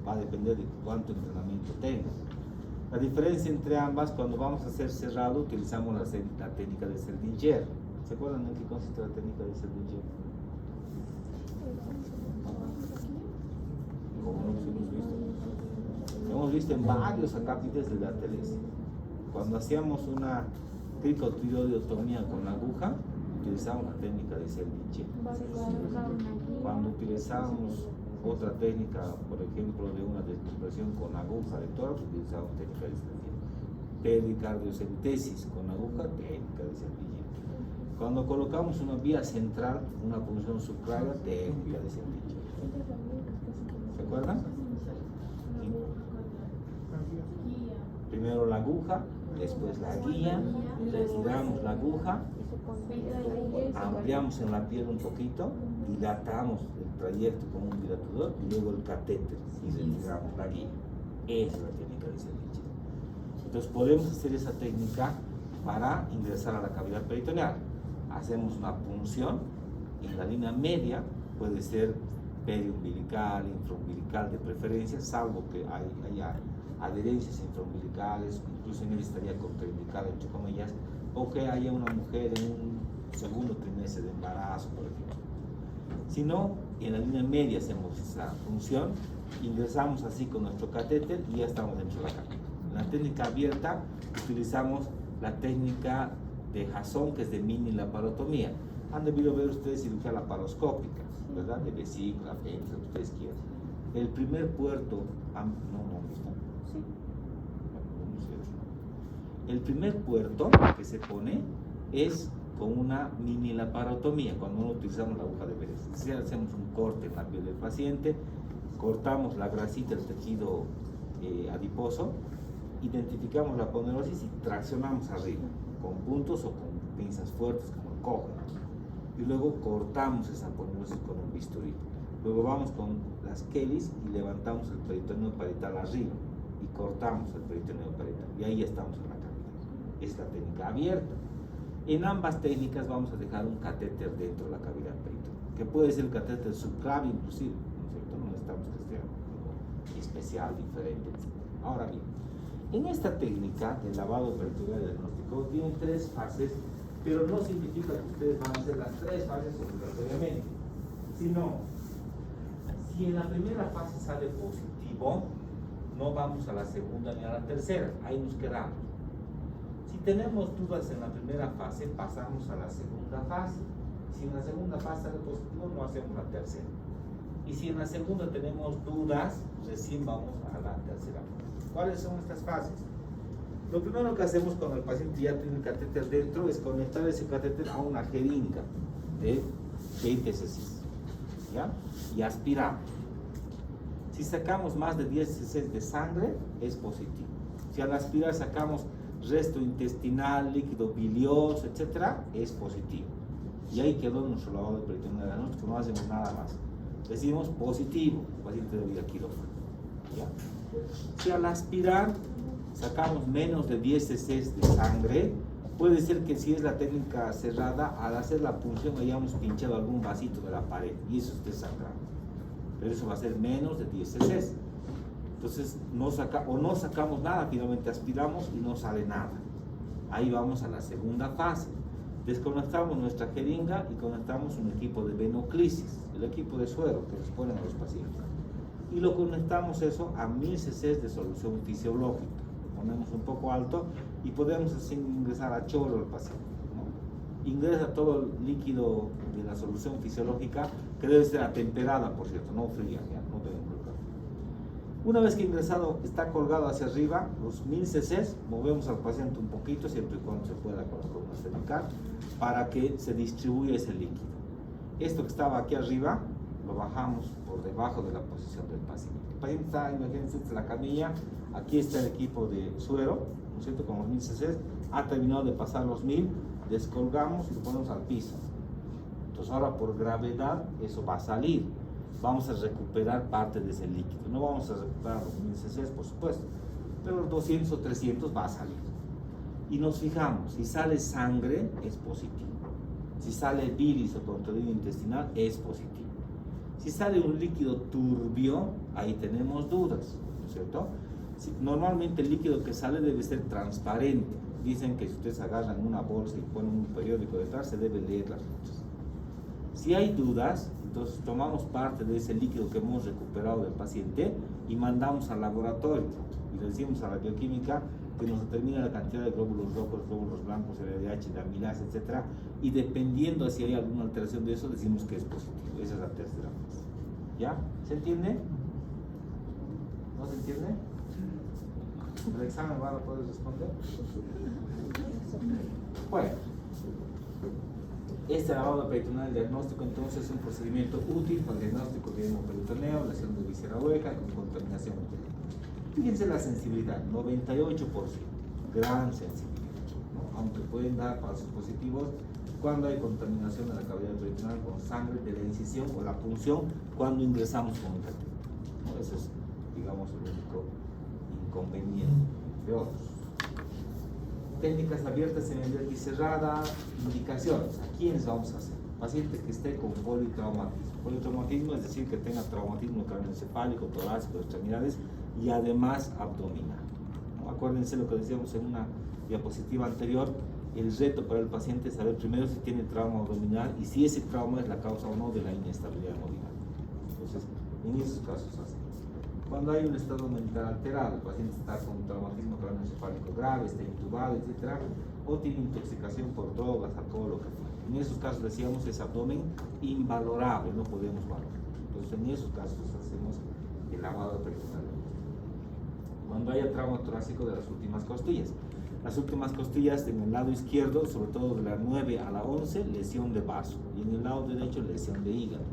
va a depender de cuánto entrenamiento tengan. La diferencia entre ambas, cuando vamos a hacer cerrado, utilizamos la técnica de Seldinger. ¿Se acuerdan en qué consiste la técnica de Seldinger? Como no hemos visto. Hemos visto en varios acápites de la teles. Cuando hacíamos una cricotiroidotomía con la aguja, utilizamos la técnica de Seldiche. Cuando utilizamos otra técnica, por ejemplo, de una descompresión con aguja de tórax, utilizamos técnica de Seldiche. Pericardiocentesis con aguja, técnica de Seldiche. Cuando colocamos una vía central, una punción subclavia, técnica de Seldiche. ¿Se acuerdan? Primero la aguja, después la guía, retiramos la aguja, ampliamos en la piel un poquito, dilatamos el trayecto con un dilatador y luego el catéter y retiramos la guía. Esa es la técnica de Seldiche. Entonces podemos hacer esa técnica para ingresar a la cavidad peritoneal. Hacemos una punción en la línea media, puede ser periumbilical, infraumbilical de preferencia, salvo que haya adherencias intraumbilicales, incluso en él estaría contraindicado, entre comillas, o que haya una mujer en un segundo trimestre de embarazo, por ejemplo. Si no, en la línea media hacemos esa función, ingresamos así con nuestro catéter y ya estamos dentro de la cavidad. En la técnica abierta utilizamos la técnica de Jason, que es de mini laparotomía. Han debido ver ustedes cirugía laparoscópica, ¿verdad? De vesícula, apéndice, lo que ustedes quieran. El primer puerto, el primer puerto que se pone es con una mini laparotomía, cuando no utilizamos la aguja de Beres. Si hacemos un corte en la piel del paciente, cortamos la grasita del tejido adiposo, identificamos la aponerosis y traccionamos arriba, con puntos o con pinzas fuertes como el cojo. Y luego cortamos esa aponerosis con un bisturí. Luego vamos con las Kellys y levantamos el peritoneo parietal arriba y cortamos el peritoneo parietal. Y ahí estamos en la cavidad. Es la técnica abierta. En ambas técnicas vamos a dejar un catéter dentro de la cavidad peritoneal, que puede ser el catéter subclavio inclusive, ¿no es cierto? No necesitamos que sea algo especial, diferente, etc. Ahora bien, en esta técnica de lavado peritoneal diagnóstico tienen 3 fases, pero no significa que ustedes van a hacer las 3 fases obligatoriamente, sino si en la primera fase sale positivo, no vamos a la segunda ni a la tercera, ahí nos quedamos. Si tenemos dudas en la primera fase, pasamos a la segunda fase. Si en la segunda fase sale positivo, no hacemos la tercera. Y si en la segunda tenemos dudas, recién vamos a la tercera fase. ¿Cuáles son estas fases? Lo primero que hacemos cuando el paciente ya tiene el catéter dentro es conectar ese catéter a una jeringa de 20 cc, ¿ya? Y aspiramos. Si sacamos más de 10 cc de sangre, es positivo. Si al aspirar sacamos resto intestinal, líquido bilioso, etc., es positivo. Y ahí quedó nuestro lavado de peritoneal diagnóstico, no hacemos nada más. Decimos positivo, el paciente debe ir a quirófano. ¿Ya? Si al aspirar sacamos menos de 10 cc de sangre, puede ser que si es la técnica cerrada, al hacer la punción hayamos pinchado algún vasito de la pared y eso esté sangrando. Pero eso va a ser menos de 10 cc. Entonces no sacamos nada, finalmente aspiramos y no sale nada. Ahí vamos a la segunda fase. Desconectamos nuestra jeringa y conectamos un equipo de venoclisis, el equipo de suero que les ponen a los pacientes. Y lo conectamos eso a 1000 cc de solución fisiológica. Lo ponemos un poco alto y podemos así ingresar a chorro al paciente, ¿no? Ingresa todo el líquido de la solución fisiológica, que debe ser atemperada, por cierto, no fría, ¿ya? No tenemos problema. Una vez que ingresado está colgado hacia arriba, los 1000 cc, movemos al paciente un poquito, siempre y cuando se pueda con la columna cervical, para que se distribuya ese líquido. Esto que estaba aquí arriba, lo bajamos por debajo de la posición del paciente. El paciente está, imagínense, esta es la camilla, aquí está el equipo de suero, ¿no es cierto?, con los 1000 cc, ha terminado de pasar los 1000, descolgamos y lo ponemos al piso. Entonces ahora por gravedad eso va a salir. Vamos a recuperar parte de ese líquido. No vamos a recuperar los 1000 cc, por supuesto, pero los 200 o 300 va a salir. Y nos fijamos, si sale sangre, es positivo. Si sale bilis o contenido intestinal, es positivo. Si sale un líquido turbio, ahí tenemos dudas, ¿no es cierto? Normalmente el líquido que sale debe ser transparente. Dicen que si ustedes agarran una bolsa y ponen un periódico detrás, se debe leer las letras. Si hay dudas, entonces tomamos parte de ese líquido que hemos recuperado del paciente y mandamos al laboratorio y le decimos a la bioquímica que nos determina la cantidad de glóbulos rojos, glóbulos blancos, LDH, la amilasa, etc. Y dependiendo de si hay alguna alteración de eso, decimos que es positivo. Esa es la tercera fase. ¿Ya? ¿Se entiende? ¿No se entiende? ¿El examen va a poder responder? Bueno, este lavado peritoneal diagnóstico entonces es un procedimiento útil para el diagnóstico de hemoperitoneo, lesión de víscera hueca con contaminación. Fíjense la sensibilidad, 98%, gran sensibilidad, ¿no? Aunque pueden dar falsos positivos cuando hay contaminación de la cavidad peritoneal con sangre de la incisión o la punción cuando ingresamos con un catéter, ¿no? Eso es, digamos, el único inconveniente de otros. Técnicas abiertas, semiabierta y cerrada, indicaciones. ¿A quiénes vamos a hacer? Paciente que esté con politraumatismo. Politraumatismo es decir, que tenga traumatismo craneoencefálico, torácico, extremidades y además abdominal, ¿no? Acuérdense lo que decíamos en una diapositiva anterior, el reto para el paciente es saber primero si tiene trauma abdominal y si ese trauma es la causa o no de la inestabilidad hemodinámica. Entonces, en esos casos así. Cuando hay un estado mental alterado, el paciente está con traumatismo craneoencefálico grave, está intubado, etc., o tiene intoxicación por drogas, alcohol o café. En esos casos decíamos es abdomen invalorable, no podemos valorar. Entonces en esos casos hacemos el lavado peritoneal. Cuando haya trauma torácico de las últimas costillas. Las últimas costillas en el lado izquierdo, sobre todo de la 9 a la 11, lesión de vaso. Y en el lado derecho, lesión de hígado.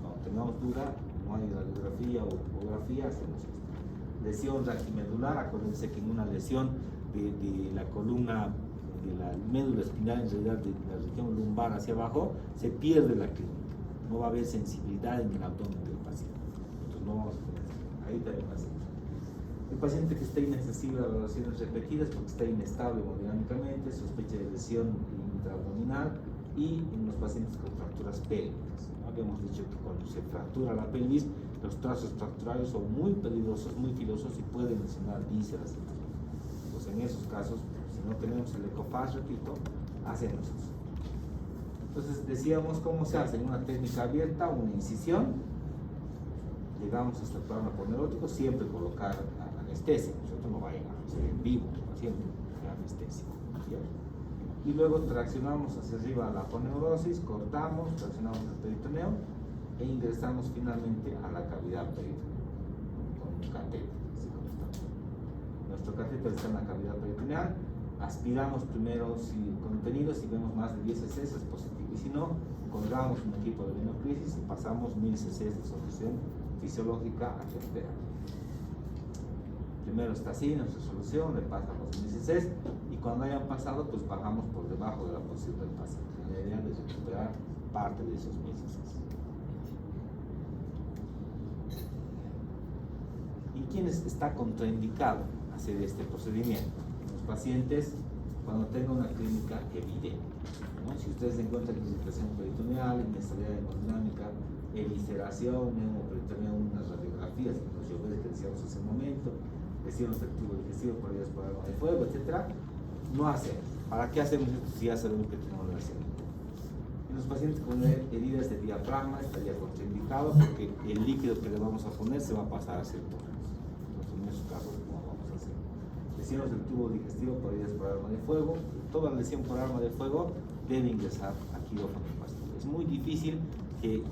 Cuando tengamos duda, no hay radiografía o ecografía, hacemos esto. Lesión raquimedular, acuérdense que en una lesión de la columna, de la médula espinal, en realidad de la región lumbar hacia abajo, se pierde la clínica. No va a haber sensibilidad en el abdomen del paciente. Entonces no vamos a tener, ahí también pasa. El paciente que esté inaccesible a valoraciones repetidas porque está inestable hemodinámicamente, sospecha de lesión intraabdominal y en los pacientes con fracturas pélvicas. Habíamos dicho que cuando se fractura la pelvis, los trazos fracturales son muy peligrosos, muy filosos y pueden lesionar vísceras. Pues en esos casos, si no tenemos el ecofaz, repito, hacemos eso. Entonces decíamos cómo se hace en una técnica abierta, una incisión, llegamos hasta el plano aponeurótico, siempre colocar anestesia, nosotros no vayan a hacer en vivo, siempre anestesia. Y luego traccionamos hacia arriba la aponeurosis, cortamos, traccionamos el peritoneo e ingresamos finalmente a la cavidad peritoneal con un catéter, así como está. Nuestro catéter está en la cavidad peritoneal, aspiramos primero si contenido, si vemos más de 10 cc es positivo, y si no, colgamos un equipo de venocrisis y pasamos 1000 cc de solución fisiológica a terapia. Primero está así nuestra solución, le pasan los 1000 cc y cuando hayan pasado, pues bajamos por debajo de la posición del paciente. La idea es recuperar parte de esos 1000 cc. ¿Y quién está contraindicado hacer este procedimiento? Los pacientes cuando tengan una clínica evidente, ¿no? Si ustedes encuentran infiltración peritoneal, inestabilidad hemodinámica, evisceración, hemoperitoneo, unas radiografías, los yogues que decíamos hace un momento, lesiones del tubo digestivo por vías por arma de fuego, etc., no hacemos. ¿Para qué hacemos esto si ya sabemos que tenemos relación? En los pacientes con heridas de diafragma estaría contraindicado porque el líquido que le vamos a poner se va a pasar a ser tórax. Entonces en esos casos no vamos a hacer. Lesiones del tubo digestivo por heridas por arma de fuego, toda lesión por arma de fuego debe ingresar a quirófano del paciente. Es muy difícil que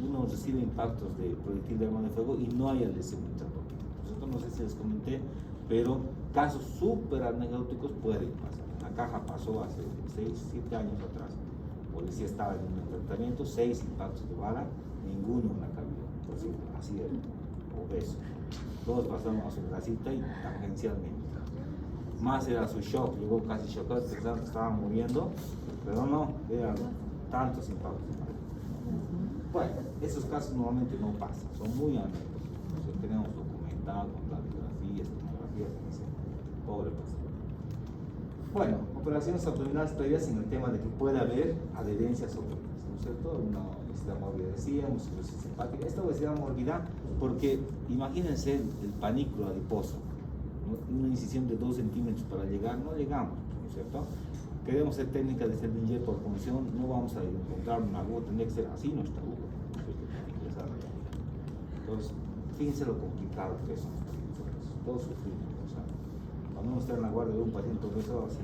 uno reciba impactos de proyectil de arma de fuego y no haya lesión intraabdominal. Nosotros no sé si les comenté, pero casos súper anecdóticos pueden pasar. La caja pasó hace 6-7 años atrás. Policía estaba en un enfrentamiento, 6 impactos de bala, ninguno en la cavidad, por decirlo, así de obeso. Todos pasamos a su grasita y tangencialmente. Más era su shock, llegó casi chocado, pensando que estaba muriendo, pero no, eran tantos impactos de bala. Bueno, esos casos normalmente no pasan, son muy anécdotos. Nosotros tenemos documentado con radiografías, tomografías, etc. Pobre paciente. Bueno, operaciones abdominales previas en el tema de que puede haber adherencias abdominales, ¿no es cierto? Una obesidad mórbida, decíamos, cirrosis hepática. Esta obesidad mórbida, porque imagínense el panículo adiposo, ¿no? Una incisión de 2 centímetros para llegar, no llegamos, ¿no es cierto? queremos hacer técnica de Seldinger por función, no vamos a encontrar una aguja, tendría que ser así nuestra aguja. Entonces, fíjense lo complicado que son estas funciones. Todos sufrimos. O sea, cuando uno está en la guardia de un paciente obeso, así.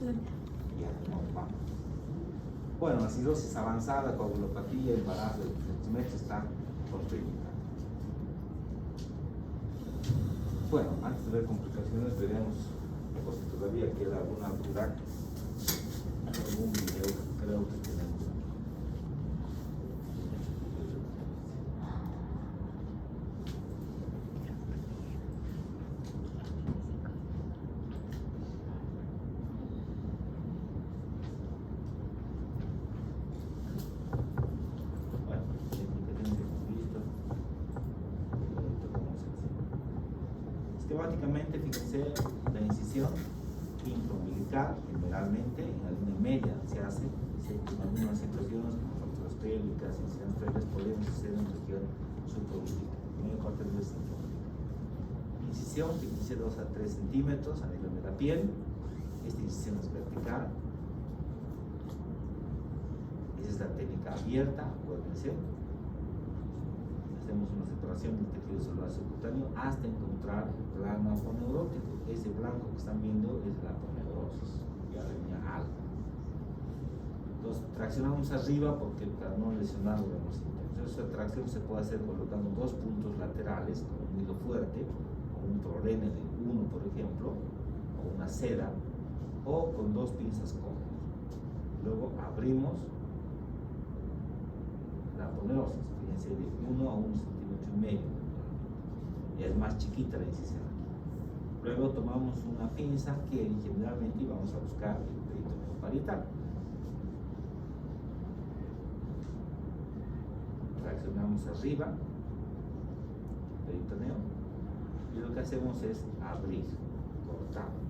Ya, no, vamos. Bueno, acidosis avanzada, coagulopatía, embarazo de trimestre está contraindicado. Bueno, antes de ver complicaciones, veremos por si todavía queda alguna duda. Algún video creo que tenemos. Esquemáticamente, fíjense, la incisión intraumbilical, generalmente en la línea media se hace, en algunas situaciones como fracturas pélvicas, incisiones previas, podemos hacer en región supraumbilical, medio corte de incisión, fíjense 2 a 3 centímetros a nivel de la piel. Esta incisión es vertical. Esa es la técnica abierta, acuérdense. Hacemos una separación del tejido celular subcutáneo hasta encontrar el plano aponeurótico. Ese blanco que están viendo es la aponeurosis, ya la línea alfa. Entonces, traccionamos arriba porque para no lesionar lo vemos interno. Entonces, esa tracción se puede hacer colocando 2 puntos laterales con un hilo fuerte, o un prolene de 1, por ejemplo, o una seda, o con 2 pinzas cómodas. Luego abrimos la aponeurosis. Fíjense, de 1 a 1,5 centímetros. Ya es más chiquita la incisión aquí. Luego tomamos una pinza que generalmente vamos a buscar el peritoneo parietal. Traccionamos arriba, peritoneo, y lo que hacemos es abrir, cortamos.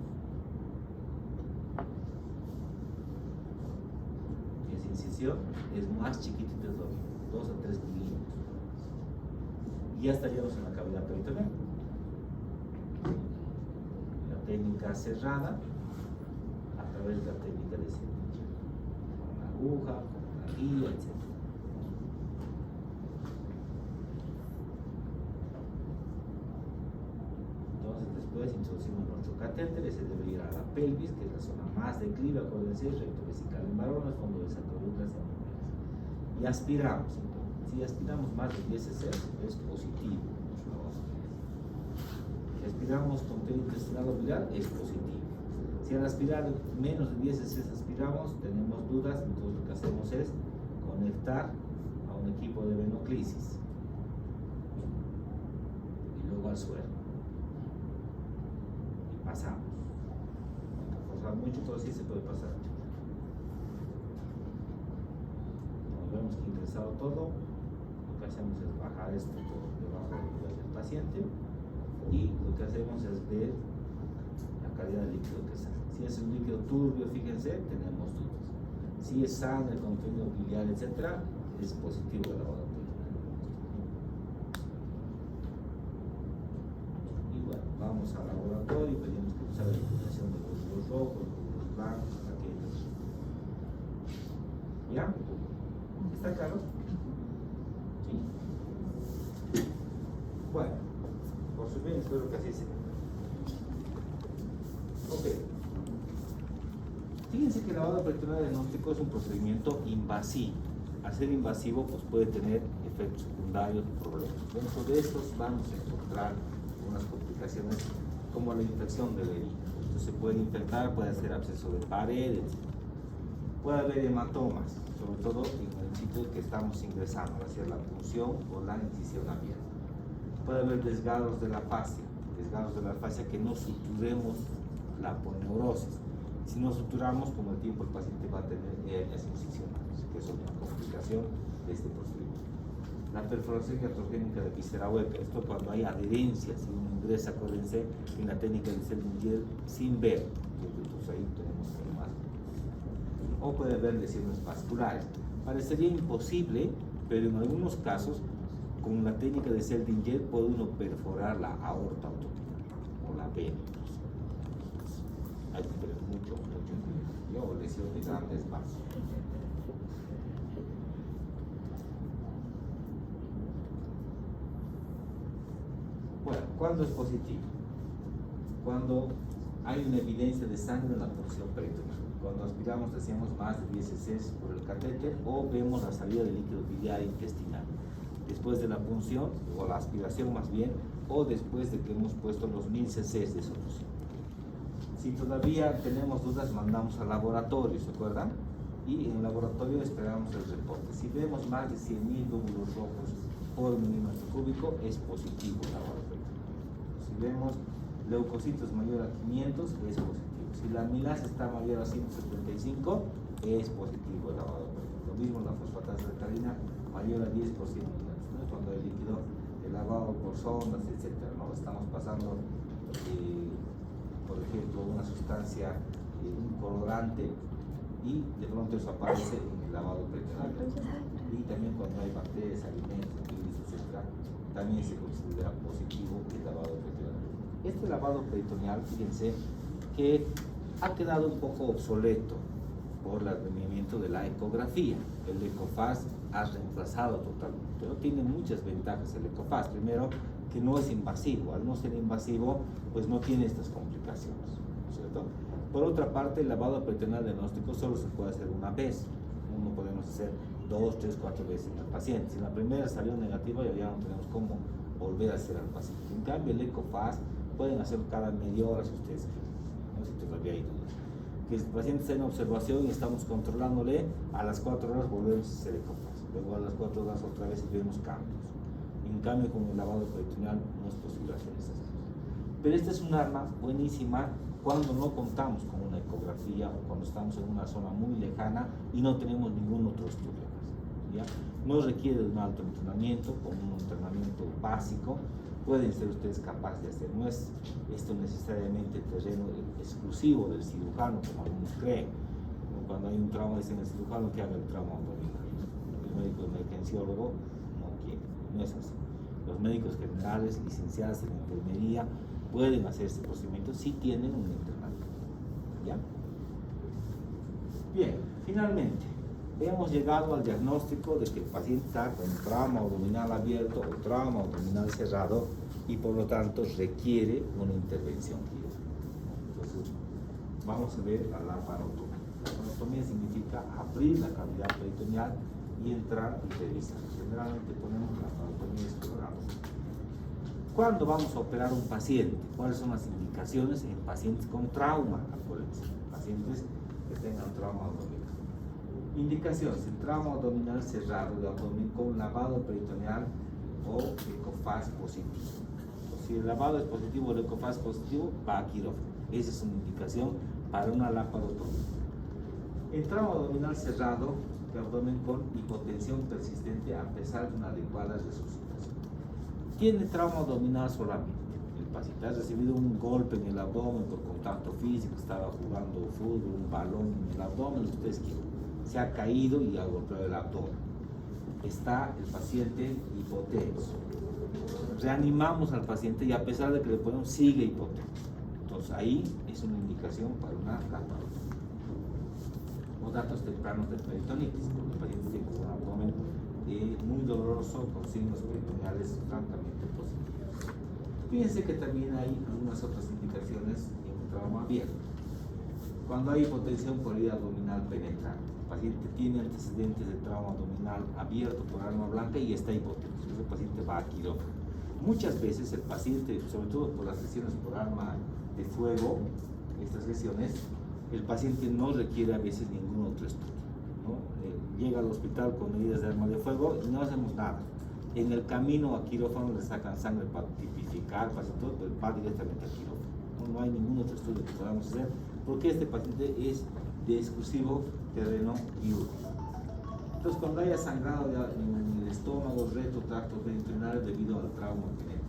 Esa incisión es más chiquitita todavía, 2 a 3 milímetros. Y ya estaríamos en la cavidad peritoneal. La técnica cerrada a través de la técnica de Seldinger, con una aguja, con una guía, etc. Entonces después introducimos nuestro catéter, ese debe ir a la pelvis, que es la zona más declive, acuérdense, recto vesical en varones, fondo de sacroductas en mujeres. Y aspiramos. Si aspiramos más de 10 cc es positivo. Si aspiramos con tela intestinal o viral es positivo. Si al aspirar menos de 10 cc aspiramos, tenemos dudas, entonces lo que hacemos es conectar a un equipo de venoclisis y luego al suelo. Y pasamos. No hay que forzar mucho, pero sí se puede pasar. Nos vemos que ingresado todo. Lo que hacemos es bajar esto por debajo del nivel del paciente y lo que hacemos es ver la calidad del líquido que sale. Si es un líquido turbio, fíjense, tenemos dudas. Si es sangre, contenido biliar, etc., es positivo el lavado peritoneal. Y bueno, vamos al laboratorio y pedimos que usar la imputación de glóbulos rojos, glóbulos blancos, plaquetas. ¿Ya? ¿Está claro? Bueno, por su bien, espero que así sea. Ok. Fíjense que el lavado peritoneal diagnóstico es un procedimiento invasivo. Al ser invasivo, pues puede tener efectos secundarios y problemas. Dentro de estos vamos a encontrar unas complicaciones como la infección de la herida. Esto se puede infectar, puede ser absceso de pared, etc. Puede haber hematomas, sobre todo en el sitio que estamos ingresando, es decir, la punción o la incisión abierta. Puede haber desgarros de la fascia que no suturemos la aponeurosis. Si no suturamos, con el tiempo el paciente va a tener hernias incisionales, que es una complicación de este procedimiento. La perforación iatrogénica de víscera hueca, esto cuando hay adherencia, si uno ingresa, acuérdense, en la técnica de Seldinger sin ver, entonces ahí tenemos problemas. O puede haber lesiones vasculares. Parecería imposible, pero en algunos casos, con la técnica de Seldinger puede uno perforar la aorta autoclival o la vena. hay que tener mucho cuidado, o lesión de grandes vasos. Bueno, ¿cuándo es positivo? Cuando hay una evidencia de sangre en la porción peritoneal. Cuando aspiramos, decíamos, más de 10 cc por el catéter, o vemos la salida de líquido biliar intestinal después de la punción, o la aspiración más bien, o después de que hemos puesto los 1000 cc de solución. Si todavía tenemos dudas, mandamos al laboratorio, ¿se acuerdan? Y en el laboratorio esperamos el reporte. Si vemos más de 100.000 glóbulos rojos por milímetro cúbico, es positivo el lavado peritoneal. Si vemos leucocitos mayor a 500, es positivo. Si la amilasa está mayor a 175, es positivo el lavado peritoneal. Lo mismo la fosfatasa de heparina mayor a 10%, ¿no? Cuando hay líquido, el lavado por sondas, etc. ¿no? Estamos pasando, por ejemplo, una sustancia, un colorante, y de pronto eso aparece en el lavado peritoneal. Y también cuando hay bacterias, alimentos, virus, etc., también se considera positivo el lavado peritoneal. Este lavado peritoneal, fíjense, que ha quedado un poco obsoleto por el advenimiento de la ecografía. El EcoFast ha reemplazado totalmente, pero tiene muchas ventajas el EcoFast. Primero, que no es invasivo. Al no ser invasivo, pues no tiene estas complicaciones, ¿no es cierto? Por otra parte, el lavado peritoneal diagnóstico solo se puede hacer una vez. No podemos hacer 2, 3, 4 veces en el paciente. Si la primera salió negativa, ya no tenemos cómo volver a hacer al paciente. En cambio, el EcoFast pueden hacer cada media hora si ustedes quieren, ¿no? Si todavía hay dudas. Que el paciente está en observación y estamos controlándole, a las 4 horas volvemos a hacer EcoFast. Luego a las 4 horas otra vez vemos cambios. En cambio, con el lavado peritoneal no es posible hacer esas cosas. Pero esta es un arma buenísima cuando no contamos con una ecografía o cuando estamos en una zona muy lejana y no tenemos ningún otro estudio más, ¿ya? No requiere de un alto entrenamiento, con un entrenamiento básico pueden ser ustedes capaces de hacer. No es esto necesariamente terreno exclusivo del cirujano, como algunos creen. Cuando hay un trauma, dicen el cirujano que haga el trauma abdominal. El médico emergenciólogo no quiere, no es así. Los médicos generales, licenciados en enfermería, pueden hacer este procedimiento si tienen un entrenamiento. ¿Ya? Bien, finalmente, hemos llegado al diagnóstico de que el paciente está con trauma abdominal abierto o trauma abdominal cerrado y por lo tanto requiere una intervención quirúrgica. Entonces, vamos a ver la laparotomía. La laparotomía significa abrir la cavidad peritoneal y entrar y revisar. Generalmente ponemos la laparotomía explorada. ¿Cuándo vamos a operar un paciente? ¿Cuáles son las indicaciones en pacientes con trauma? Acuérdense, pacientes que tengan trauma abdominal. Indicaciones: el trauma abdominal cerrado de abdomen con lavado peritoneal o EcoFast positivo. Si el lavado es positivo o el EcoFast positivo, va a quirófano. Esa es una indicación para una laparotomía. El trauma abdominal cerrado de abdomen con hipotensión persistente a pesar de una adecuada resucitación. Tiene trauma abdominal solamente. El paciente ha recibido un golpe en el abdomen por contacto físico, estaba jugando fútbol, un balón en el abdomen, ustedes quieren. Se ha caído y ha golpeado el abdomen. Está el paciente hipotenso. Reanimamos al paciente y a pesar de que le ponemos, sigue hipotenso. Entonces ahí es una indicación para una laparotomía. O datos tempranos de peritonitis, cuando el paciente tiene un abdomen muy doloroso con signos peritoneales francamente positivos. Fíjense que también hay algunas otras indicaciones en un trauma abierto. Cuando hay hipotensión por herida abdominal penetrante, el paciente tiene antecedentes de trauma abdominal abierto por arma blanca y está hipotenso, ese paciente va a quirófano. Muchas veces el paciente, sobre todo por las lesiones por arma de fuego, estas lesiones, el paciente no requiere a veces ningún otro estudio, ¿no? Llega al hospital con heridas de arma de fuego y no hacemos nada. En el camino a quirófano le sacan sangre para tipificar, para todo, pero va directamente a quirófano. No hay ningún otro estudio que podamos hacer porque este paciente es de exclusivo terreno quirúrgico. Entonces, cuando haya sangrado en el estómago, recto, tracto peritoneal debido al trauma penetrante.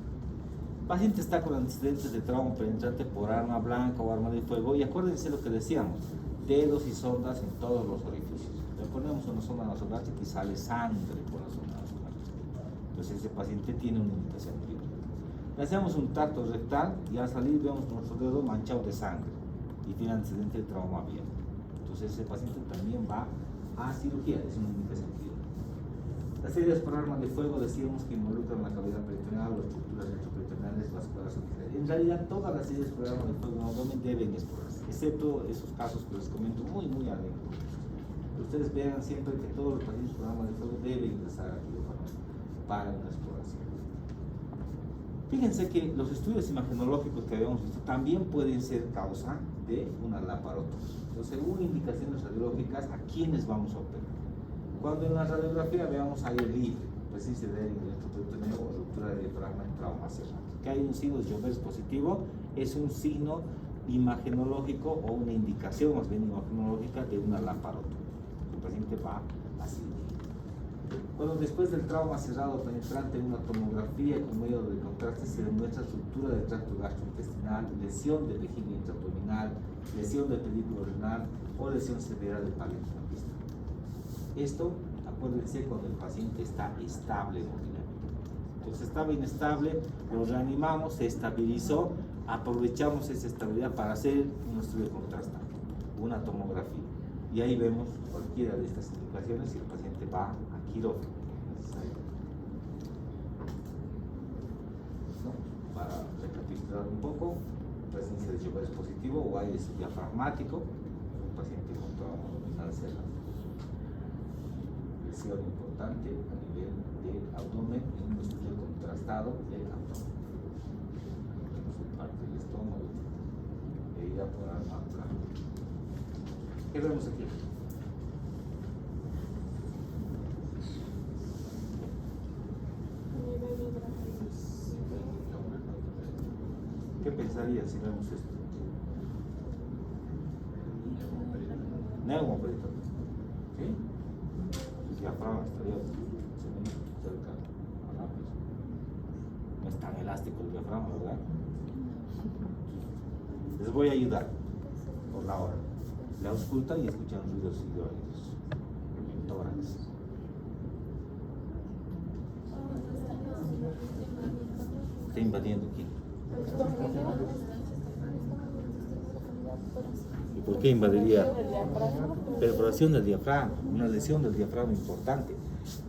El paciente está con antecedentes de trauma penetrante por arma blanca o arma de fuego y acuérdense lo que decíamos, dedos y sondas en todos los orificios. Le ponemos una sonda nasogástrica y sale sangre por la sonda nasogástrica. Entonces ese paciente tiene una indicación quirúrgica. Le hacemos un tacto rectal y al salir vemos nuestro dedo manchado de sangre. y tiene antecedente de trauma abierto. Entonces ese paciente también va a cirugía, es una indicación clínica. Las heridas por arma de fuego decíamos que involucran la cavidad peritoneal o estructuras retroperitoneales vasculares o arteriales. En realidad todas las heridas por arma de fuego en abdomen deben explorarse, excepto esos casos que les comento muy alegres. Ustedes vean siempre que todos los pacientes por arma de fuego deben ingresar a quirófano para una exploración. Fíjense que los estudios imagenológicos que habíamos visto también pueden ser causa de una laparotomía. Entonces, según indicaciones radiológicas, ¿a quiénes vamos a operar? Cuando en la radiografía veamos aire libre, presencia de aire en el retroperitoneal o ruptura de diafragma en trauma cerrado, que hay un signo de Joubert positivo, es un signo imagenológico o una indicación más bien imagenológica de una laparotomía. El paciente va así. Bueno, después del trauma cerrado penetrante en una tomografía con medio de contraste se demuestra ruptura del tracto gastrointestinal, lesión de vejiga intraabdominal, lesión del pedículo renal o lesión severa del parénquima. Esto, acuérdense, cuando el paciente está estable hemodinámicamente. Entonces estaba inestable, lo reanimamos, se estabilizó, aprovechamos esa estabilidad para hacer un estudio contrastante, una tomografía. Y ahí vemos cualquiera de estas indicaciones y el paciente va a quirófano. ¿No? Para recapitular un poco, presencia de Joubert positivo o aire diafragmático, un paciente con trauma abdominal cerrado. Lesión importante a nivel del abdomen en un estudio contrastado del abdomen. Tenemos parte del estómago, herida por arma blanca. ¿Qué vemos aquí? ¿Qué pensarías si vemos esto? Neumoperitoneal. ¿Sí? El diafragma estaría cerca al ápice. No es tan elástico el diafragma, ¿verdad? Les voy a ayudar por la hora. La auscultan y escuchan ruidos hidrógenos. Tórax. Está invadiendo aquí. ¿Y por qué invadiría? Perforación del diafragma, una lesión del diafragma importante.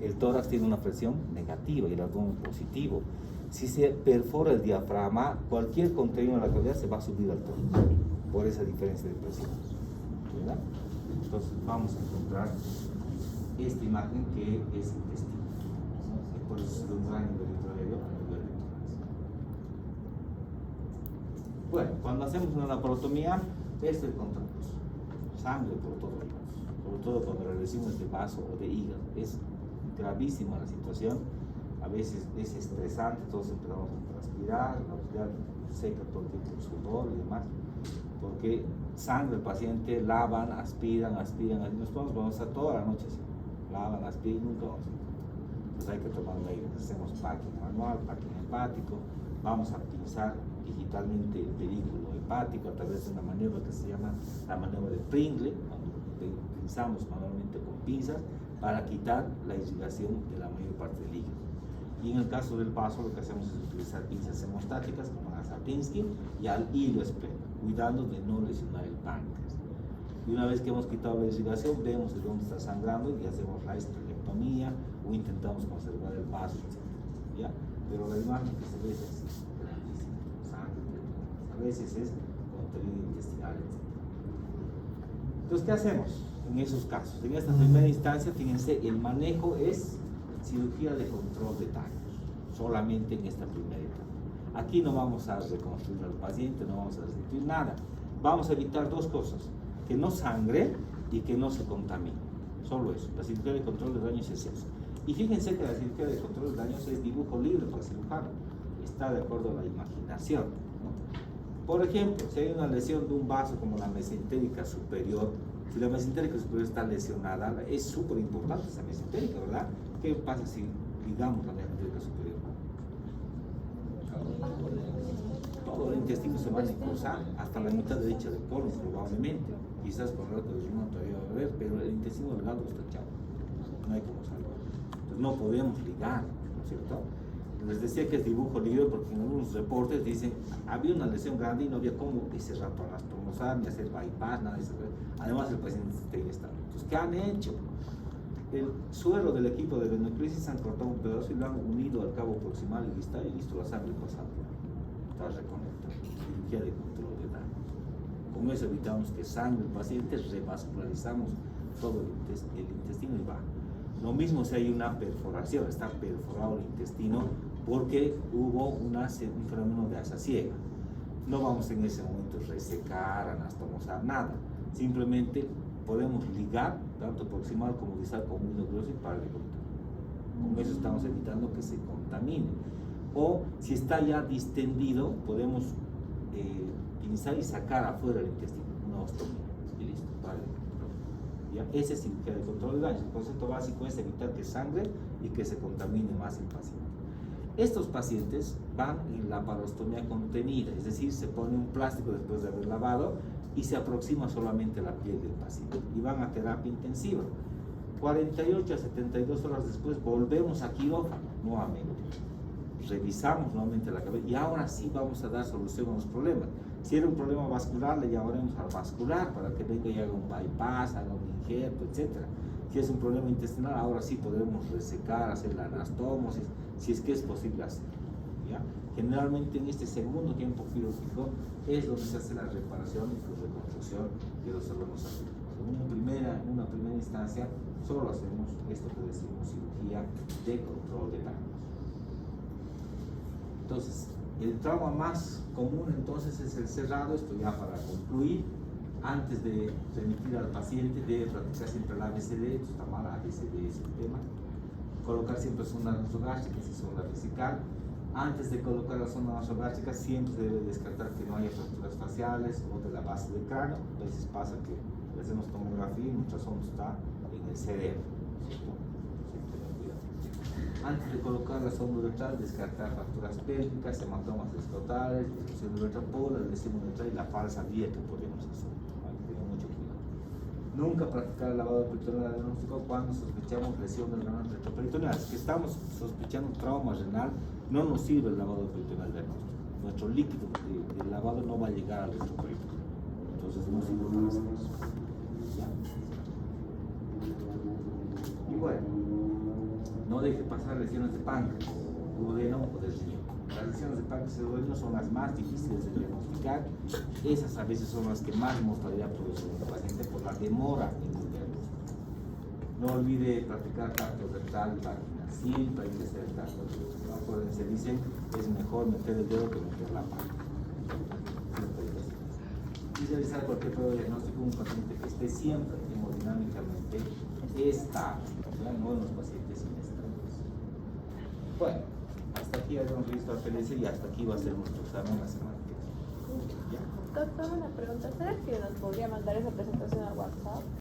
El tórax tiene una presión negativa y el abdomen positivo. Si se perfora el diafragma, cualquier contenido de la cavidad se va a subir al tórax por esa diferencia de presión. ¿Verdad? Entonces vamos a encontrar esta imagen que es intestino. Por eso se da a nivel intraocular a nivel de tórax. Bueno, cuando hacemos una laparotomía, este es el contraste. Sangre por todos lados, sobre todo cuando la lesión es de vaso o de hígado. Es gravísima la situación, a veces es estresante, todos empezamos a transpirar, la autoridad seca todo el tiempo el sudor y demás, porque sangre el paciente, lavan, aspiran, y nos vamos a estar toda la noche así, lavan, aspiran, nunca vamos a estar. Entonces hay que tomar medidas, hacemos packing manual, packing hepático, vamos a pinzar digitalmente el pedículo hepático a través de una maniobra que se llama la maniobra de Pringle, cuando pinzamos manualmente con pinzas para quitar la irrigación de la mayor parte del hígado. Y en el caso del vaso lo que hacemos es utilizar pinzas hemostáticas como la Sapinsky y al hilo espleno, cuidando de no lesionar el páncreas. Y una vez que hemos quitado la irrigación, vemos de dónde está sangrando y hacemos la histerectomía o intentamos conservar el vaso, etc. ¿Ya? Pero la imagen que se ve es así, grandísima, sangre, a veces es contenido intestinal, etc. Entonces, ¿qué hacemos en esos casos? En esta primera instancia, fíjense, el manejo es cirugía de control de daños, solamente en esta primera etapa. Aquí no vamos a reconstruir al paciente, no vamos a restituir nada. Vamos a evitar dos cosas, que no sangre y que no se contamine. Solo eso. La cirugía de control de daños es eso. Y fíjense que la cirugía de control de daños es dibujo libre para el cirujano. Está de acuerdo a la imaginación, ¿no? Por ejemplo, si hay una lesión de un vaso como la mesentérica superior, si la mesentérica superior está lesionada, es súper importante esa mesentérica, ¿verdad? ¿Qué pasa si ligamos la mesentérica superior? Todo el intestino se va a necrosar, hasta la mitad derecha del colon probablemente. Quizás por el rato del riñón todavía va a haber, pero el intestino delgado está echado. No hay como salvar. Entonces no podemos ligar, ¿no es cierto? les decía que es dibujo libre porque en algunos reportes dicen había una lesión grande y no había cómo ese rato anastomosar ni hacer bypass, nada de eso. Además el paciente está inestable. Entonces, ¿qué han hecho? El suero del equipo de venoclisis han cortado un pedazo y lo han unido al cabo proximal y listo la sangre pasando. Está reconectado. Cirugía de control de daño. Con eso evitamos que sangre el paciente, revascularizamos todo el intestino y va. Lo mismo si hay una perforación, está perforado el intestino porque hubo un fenómeno de asa ciega. No vamos en ese momento a resecar, anastomosar, nada. Simplemente podemos ligar tanto proximal como distal con un hidroglosis para el control. Con eso estamos evitando que se contamine. O si está ya distendido, podemos pinzar y sacar afuera el intestino, una ostomía. Y listo, para el control. ¿Ya? Esa es cirugía de control de daño. El concepto básico es evitar que sangre y que se contamine más el paciente. Estos pacientes van en laparostomía contenida, es decir, se pone un plástico después de haber lavado y se aproxima solamente la piel del paciente y van a terapia intensiva. 48 a 72 horas después volvemos a quirófano nuevamente. Revisamos nuevamente la cabeza y ahora sí vamos a dar solución a los problemas. Si era un problema vascular, le llamaremos al vascular para que venga y haga un bypass, haga un injerto, etc. Si es un problema intestinal, ahora sí podremos resecar, hacer la anastomosis, si es que es posible hacerlo. ¿Ya? Generalmente en este segundo tiempo quirúrgico es donde se hace la reparación y reconstrucción de los órganos afectados. En una primera instancia solo hacemos esto que decimos cirugía de control de daños. Entonces, el trauma más común entonces es el cerrado. Esto ya para concluir. Antes de remitir al paciente debe practicar siempre el ABCD. Esto está mal, ABCD es el tema. Colocar siempre sonda nasogástrica y sonda vesical. Antes de colocar la sonda nasogástrica siempre se debe descartar que no haya fracturas faciales o de la base del cráneo. A veces pasa que le hacemos tomografía y nuestra sonda está en el cerebro. Antes de colocar la sonda uretral, descartar fracturas pélvicas, hematomas escrotales, disfunción uretral por la lesión uretral y la falsa vía que podemos hacer. Vale, tengan mucho cuidado. Nunca practicar el lavado peritoneal diagnóstico cuando sospechamos lesión del renal retroperitoneal. Si estamos sospechando trauma renal, no nos sirve el lavado peritoneal diagnóstico. Nuestro líquido del lavado no va a llegar al retroperitoneal. Entonces no sirve para hacer eso. ¿Ya? Y bueno, no deje pasar lesiones de páncreas, duodeno o de riñón. Las lesiones de páncreas y duodeno son las más difíciles de diagnosticar. Esas a veces son las que más mortalidad producen en el paciente por la demora en el diagnóstico. No olvide practicar tacto rectal y vagina. Siempre hay que hacer tacto rectal. Acuérdense, dicen es mejor meter el dedo que meter la mano. Y realizar cualquier prueba de diagnóstico un paciente que esté siempre hemodinámicamente estable, no en los pacientes inestables. Bueno, hasta aquí habíamos visto la PLS y hasta aquí va a ser nuestro examen la semana que viene. ¿Ya? Doctor, una pregunta. ¿Será que nos podría mandar esa presentación a WhatsApp?